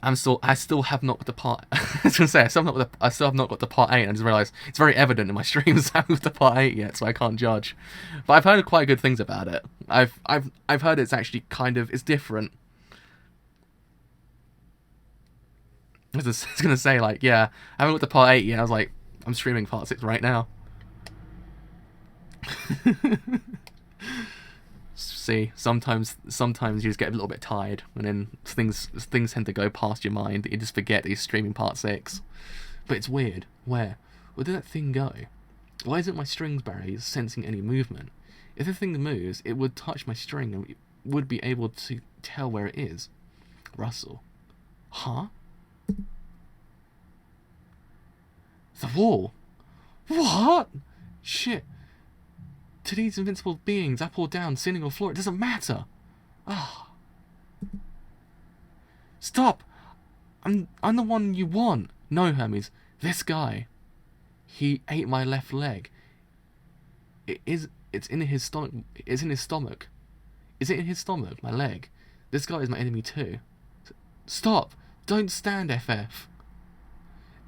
I still have not got to part. I was gonna say I still have not got to part 8. And I just realised it's very evident in my streams I haven't got to part 8 yet, so I can't judge. But I've heard quite good things about it. I've heard it's actually it's different. I was gonna say, like, yeah, I haven't got to part 8 yet. I was like, I'm streaming part 6 right now. See, sometimes you just get a little bit tired, and then things tend to go past your mind that you just forget that you're streaming part 6. But it's weird. Where did that thing go? Why isn't my strings barrier sensing any movement? If the thing moves, it would touch my string and would be able to tell where it is. Russell. Huh? The wall? What? Shit. To these invincible beings, up or down, ceiling or floor, it doesn't matter. Ah. Stop! I'm the one you want. No, Hermes. This guy. He ate my left leg. It's in his stomach. It's in his stomach. Is it in his stomach, my leg? This guy is my enemy too. Stop! Don't stand, FF.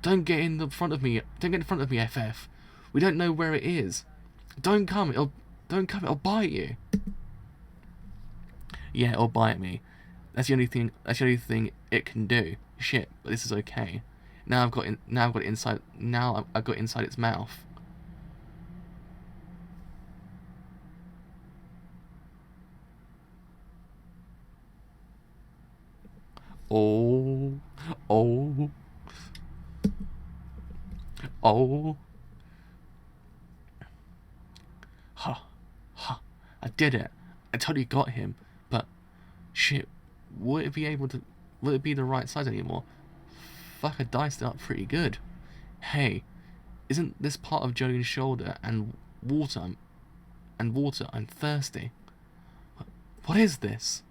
Don't get in the front of me. Don't get in front of me, FF. We don't know where it is. Don't come. It'll bite you. Yeah, it'll bite me. That's the only thing it can do. Shit, but this is okay. Now I've got it inside. Now I've got inside its mouth. Oh. I did it. I totally got him. But shit, would it be the right size anymore? Fuck, I diced it up pretty good. Hey, isn't this part of Jolene's shoulder and water? I'm thirsty. What is this?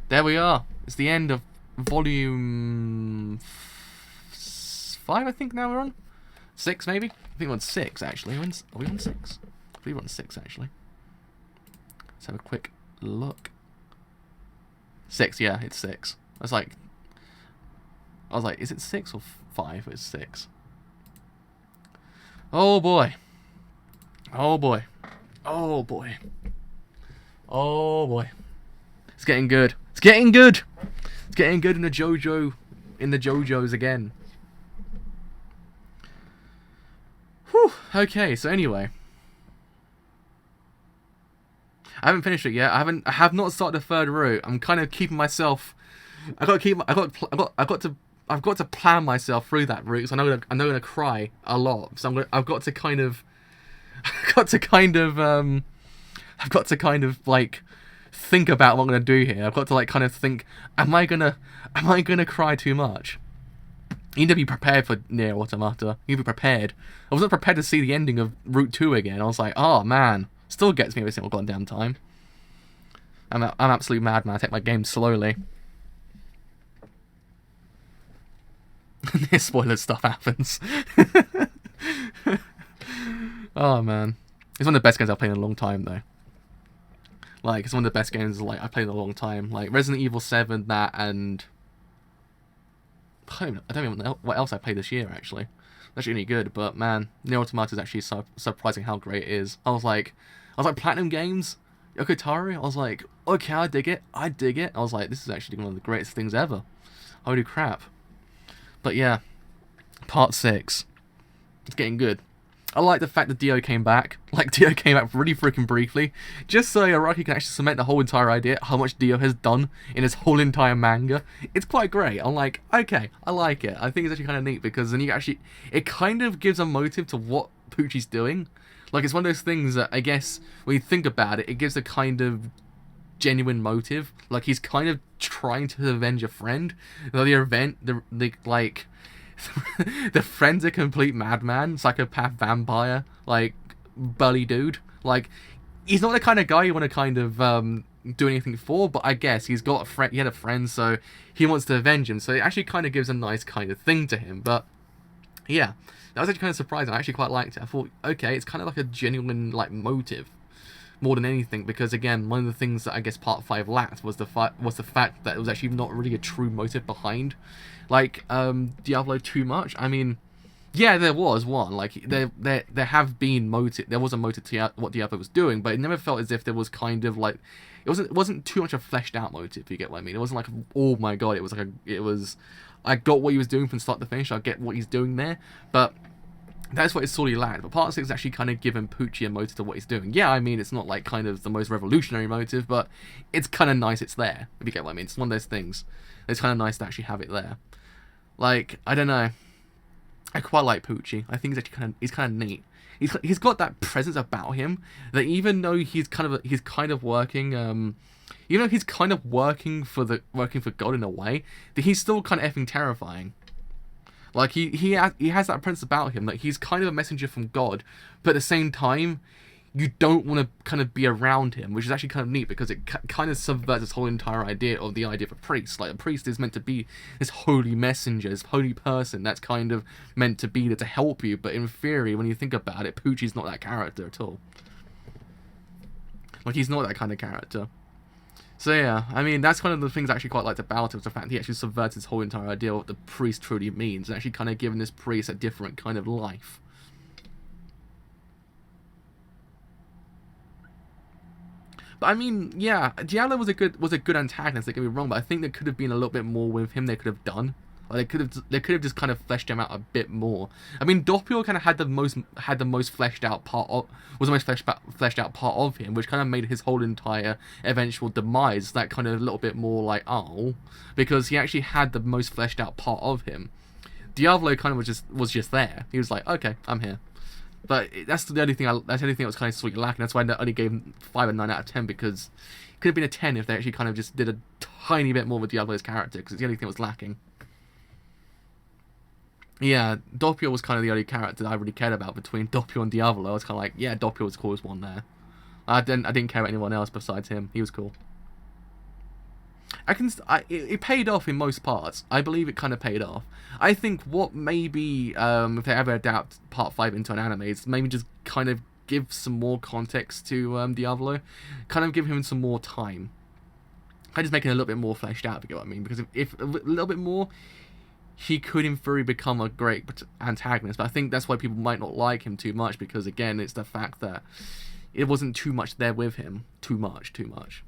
There we are. It's the end of volume 5, I think now we're on. 6, maybe? I think we're on 6, actually. Are we on 6? I believe we're on 6, actually. Let's have a quick look. 6, yeah, it's 6. I was like, is it 6 or 5? It's 6. Oh boy. Oh boy. Oh boy. Oh boy. It's getting good. It's getting good. It's getting good in the JoJo's again. Whew. Okay, so anyway. I haven't finished it yet. I have not started the third route. I'm kind of keeping myself. I've got to plan myself through that route. So I'm gonna cry a lot. So I've got to kind of like think about what I'm gonna do here. I've got to like kind of think. Am I gonna cry too much? You need to be prepared for Nier Automata. You need to be prepared. I wasn't prepared to see the ending of Route 2 again. I was like, oh man. Still gets me every single goddamn time. I'm absolute madman. I take my game slowly. Spoiler stuff happens. Oh man, it's one of the best games I've played in a long time though. Like, it's one of the best games like I've played in a long time. Like Resident Evil 7, that, and I don't even know what else I played this year actually. That's really good, but man, Nier Automata is actually surprising how great it is. I was like Platinum Games, Yokotaro. I was like, okay, I dig it. I was like, this is actually one of the greatest things ever. Holy crap! But yeah, part 6. It's getting good. I like the fact that Dio came back. Like, Dio came back really freaking briefly, just so Araki can actually cement the whole entire idea, how much Dio has done in his whole entire manga. It's quite great. I'm like, okay, I like it. I think it's actually kind of neat, because then it kind of gives a motive to what Poochie's doing. Like, it's one of those things that, I guess, when you think about it, it gives a kind of genuine motive. Like, he's kind of trying to avenge a friend. The friend's a complete madman, psychopath, vampire, like, bully dude. Like, he's not the kind of guy you want to kind of do anything for, but I guess he had a friend, so he wants to avenge him. So it actually kind of gives a nice kind of thing to him. But yeah, that was actually kind of surprising. I actually quite liked it. I thought, okay, it's kind of like a genuine like motive more than anything, because again, one of the things that I guess part 5 lacked was the fact that it was actually not really a true motive behind, like, Diablo too much. I mean, yeah, there was one, like, there was a motive to what Diablo was doing, but it never felt as if there was kind of like, it wasn't too much a fleshed out motive, if you get what I mean. It wasn't like, oh my god, I got what he was doing from start to finish, I get what he's doing there, but that's what it sorely lacked. But part 6 is actually kind of giving Poochie a motive to what he's doing. Yeah, I mean, it's not like kind of the most revolutionary motive, but it's kind of nice it's there, if you get what I mean. It's one of those things. It's kind of nice to actually have it there. Like, I don't know. I quite like Poochie. I think he's kind of neat. He's got that presence about him that even though he's kind of working, even though he's kind of working for God in a way, that he's still kind of effing terrifying. Like, he has that presence about him, that he's kind of a messenger from God, but at the same time, you don't want to kind of be around him, which is actually kind of neat, because it kind of subverts this whole entire idea of the idea of a priest. Like, a priest is meant to be this holy messenger, this holy person that's kind of meant to be there to help you, but in theory, when you think about it, Poochie's not that character at all. Like, he's not that kind of character. So yeah, I mean, that's one of the things I actually quite liked about it, was the fact that he actually subverts his whole entire idea of what the priest truly means, and actually kind of giving this priest a different kind of life. But I mean, yeah, Diablo was a good antagonist, don't get me wrong, but I think there could have been a little bit more with him they could have done. Like, they could have just kind of fleshed him out a bit more. I mean, Doppio kind of had the most fleshed out part of him, which kind of made his whole entire eventual demise that kind of a little bit more like, oh, because he actually had the most fleshed out part of him. Diablo kind of was just there. He was like, okay, I'm here. But that's the only thing that was kind of sweet lacking. That's why I only gave him 5 and 9 out of 10, because it could have been a 10 if they actually kind of just did a tiny bit more with Diablo's character, because it's the only thing that was lacking. Yeah, Doppio was kind of the only character that I really cared about between Doppio and Diavolo. I was kind of like, yeah, Doppio was the coolest one there. I didn't care about anyone else besides him. He was cool. It paid off in most parts. I believe it kind of paid off. I think what maybe, if they ever adapt Part 5 into an anime, is maybe just kind of give some more context to Diavolo. Kind of give him some more time. Kind of just making it a little bit more fleshed out, if you get what I mean. Because if a little bit more, he could in theory become a great antagonist, but I think that's why people might not like him too much, because again, it's the fact that it wasn't too much there with him. Too much.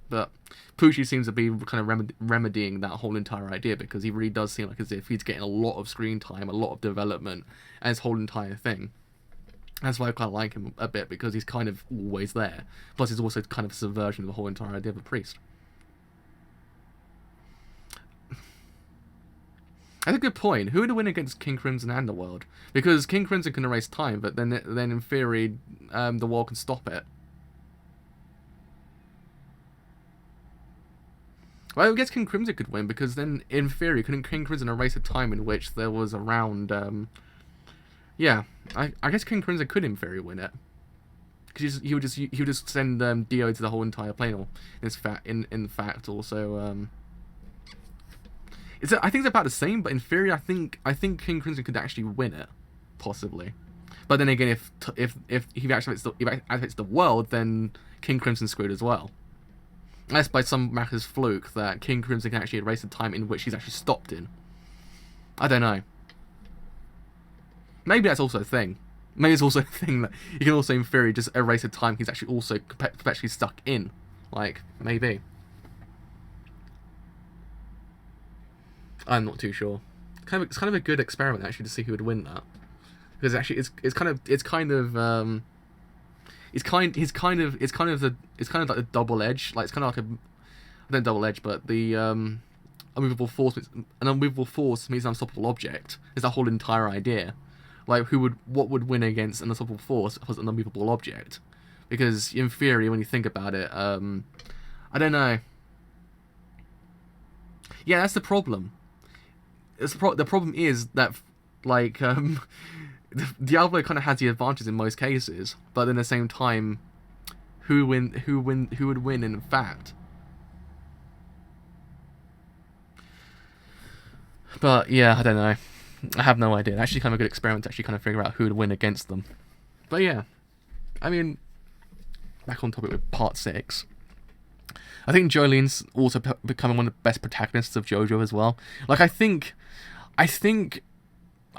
But Poochie seems to be kind of remedying that whole entire idea, because he really does seem like as if he's getting a lot of screen time, a lot of development, and his whole entire thing. That's why I kind of like him a bit, because he's kind of always there. Plus, he's also kind of a subversion of the whole entire idea of a priest. That's a good point. Who would win against King Crimson and the world? Because King Crimson can erase time, but then in theory, the world can stop it. Well, I guess King Crimson could win, because then, in theory, couldn't King Crimson erase a time in which there was around, yeah, I guess King Crimson could, in theory, win it. Because he would just send Dio to the whole entire plane, or in fact, also, I think it's about the same, but in theory, I think King Crimson could actually win it, possibly. But then again, if he activates the world, then King Crimson's screwed as well. Unless by some miraculous fluke that King Crimson can actually erase the time in which he's actually stopped in. I don't know. Maybe that's also a thing. Maybe it's also a thing that you can also, in theory, just erase the time he's actually also perpetually stuck in. Like, maybe. I'm not too sure. It's kind of a good experiment actually to see who would win that, because actually it's kind of like a double edge. Like, it's kind of like not double edge, but the unmovable force. An unmovable force means an unstoppable object. Is that whole entire idea? Like, what would win against an unstoppable force as an unmovable object? Because in theory, when you think about it, I don't know. Yeah, that's the problem. The problem is that, like, Diablo kind of has the advantage in most cases, but at the same time, who would win in fact? But yeah, I don't know. I have no idea. It's actually kind of a good experiment to actually kind of figure out who would win against them. But yeah, I mean, back on topic with part 6. I think Jolene's also becoming one of the best protagonists of JoJo as well. Like, I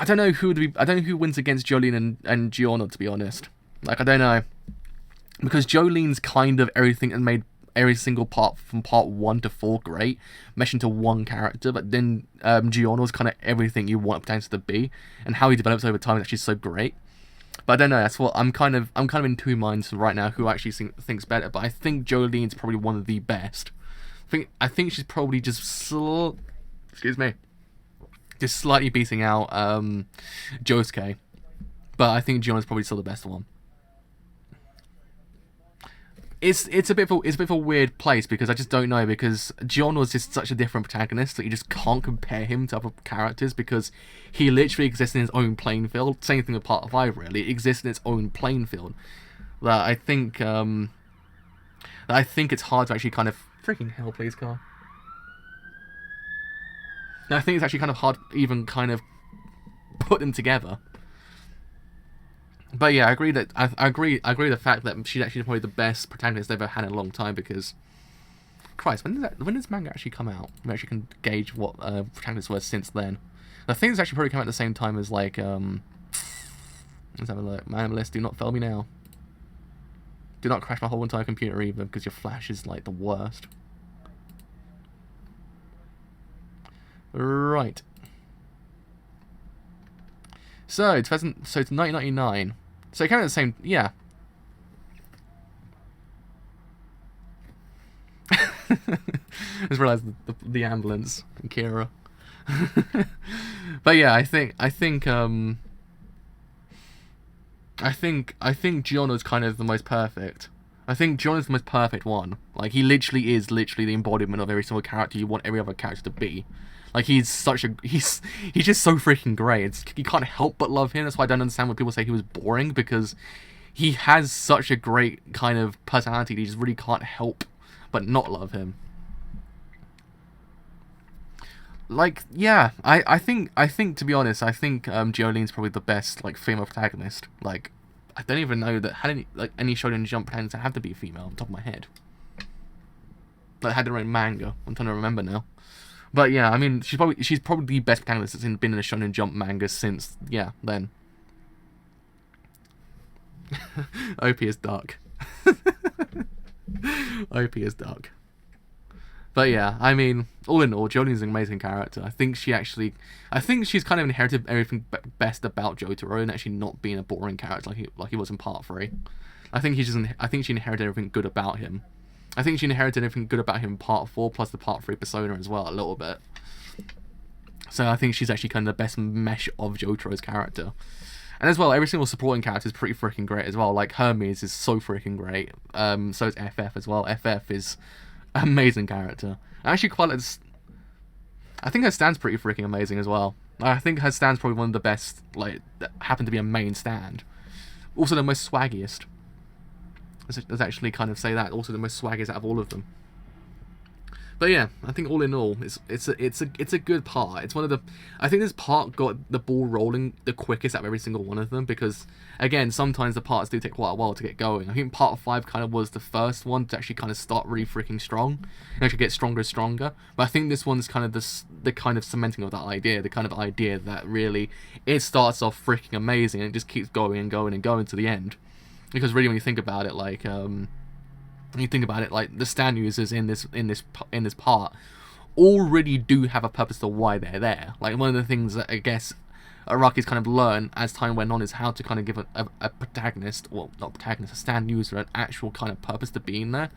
don't know who wins against Jolene and Giorno, to be honest. Like, I don't know, because Jolene's kind of everything and made every single part from part 1 to 4 great, mesh into one character. But then Giorno's kind of everything you want a protagonist to be, and how he develops over time is actually so great. But I don't know. That's what I'm kind of in two minds right now who actually thinks better. But I think Jolene's probably one of the best. I think she's probably just just slightly beating out Josuke. But I think Giorno's probably still the best one. It's a bit of a weird place, because I just don't know, because Giorno's just such a different protagonist that you just can't compare him to other characters, because he literally exists in his own playing field. Same thing with part 5, really. It exists in its own playing field. That I think it's hard to actually kind of... Freaking hell, please, car. I think it's actually kind of hard to even kind of put them together. But yeah, I agree with the fact that she's actually probably the best protagonist they've ever had in a long time, because Christ, when does manga actually come out? We actually can gauge what protagonists were since then. The thing that's actually probably come out at the same time as, like, let's have a look. Man, Melissa, do not fail me now. Do not crash my whole entire computer either, because your flash is like the worst. Right. So it's 1999. So kind of the same, yeah. I just realised the ambulance and Kira. But yeah, I think Giorno's kind of the most perfect. I think Giorno's the most perfect one. Like, he literally is the embodiment of every single character you want every other character to be. Like, he's just so freaking great. You can't help but love him. That's why I don't understand when people say he was boring, because he has such a great kind of personality that you just really can't help but not love him. Like, yeah, I think to be honest, I think Jolene's probably the best, like, female protagonist. Like, I don't even know that had any Shonen Jump protagonists that have to be female on top of my head. Like, had their own manga. I'm trying to remember now. But yeah, I mean, she's probably the best protagonist that's been in a Shonen Jump manga since, yeah, then. OP is dark. OP is dark. But yeah, I mean, all in all, Jolene's an amazing character. I think she's kind of inherited everything best about Jotaro, and actually not being a boring character like he was in part 3. I think she inherited everything good about him. I think she inherited everything good about him in part 4, plus the part 3 persona as well, a little bit. So I think she's actually kind of the best mesh of Jotaro's character. And as well, every single supporting character is pretty freaking great as well. Like, Hermes is so freaking great. So is FF as well. FF is an amazing character. I actually quite like this. I think her stand's pretty freaking amazing as well. I think her stand's probably one of the best, like, that happened to be a main stand. Also the most swaggiest. Let's actually kind of say that. Also the most swaggiest out of all of them. But yeah, I think all in all, it's a good part. It's one of the, I think this part got the ball rolling the quickest out of every single one of them, because again, sometimes the parts do take quite a while to get going. I think part 5 kind of was the first one to actually kind of start really freaking strong and actually get stronger and stronger. But I think this one's kind of the kind of cementing of that idea, the kind of idea that really it starts off freaking amazing and it just keeps going and going and going to the end. Because really, when you think about it, like like the stand users in this part already do have a purpose to why they're there. Like, one of the things that I guess Araki's kind of learned as time went on is how to kind of give a protagonist, well, not protagonist, a stand user, an actual kind of purpose to being there.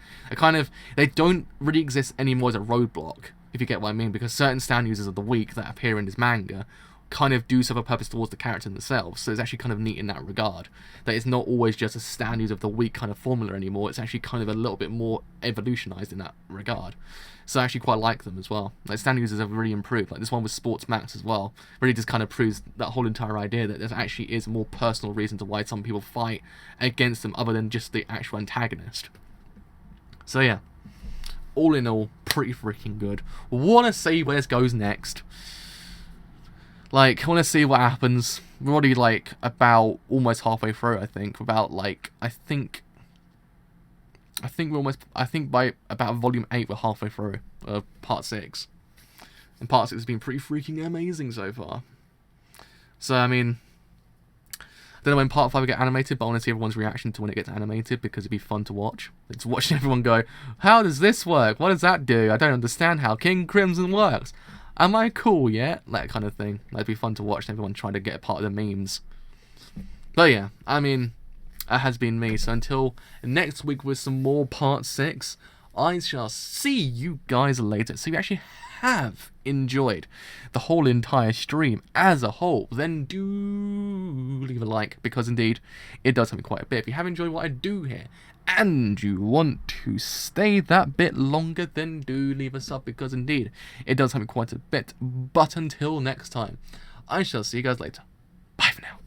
They don't really exist anymore as a roadblock, if you get what I mean, because certain stand users of the week that appear in this manga kind of do serve a purpose towards the character themselves. So it's actually kind of neat in that regard, that it's not always just a stand user of the week kind of formula anymore. It's actually kind of a little bit more evolutionized in that regard. So I actually quite like them as well. Like, stand users have really improved. Like this one with Sports Max as well really just kind of proves that whole entire idea that there actually is a more personal reason to why some people fight against them other than just the actual antagonist. So yeah, all in all, pretty freaking good. Wanna see where this goes next. Like, I want to see what happens. We're already, like, about almost halfway through, I think. About, like, I think by about volume 8, we're halfway through part 6. And part 6 has been pretty freaking amazing so far. So, I mean, I don't know when part 5 will get animated, but I want to see everyone's reaction to when it gets animated, because it'd be fun to watch. It's watching everyone go, how does this work? What does that do? I don't understand how King Crimson works. Am I cool yet? That kind of thing. That'd be fun to watch, everyone trying to get a part of the memes. But yeah, I mean, that has been me. So until next week with some more part 6, I shall see you guys later. So if you actually have enjoyed the whole entire stream as a whole, then do leave a like, because indeed, it does help me quite a bit. If you have enjoyed what I do here, and you want to stay that bit longer, then do leave a sub, because indeed, it does help me quite a bit. But until next time, I shall see you guys later. Bye for now.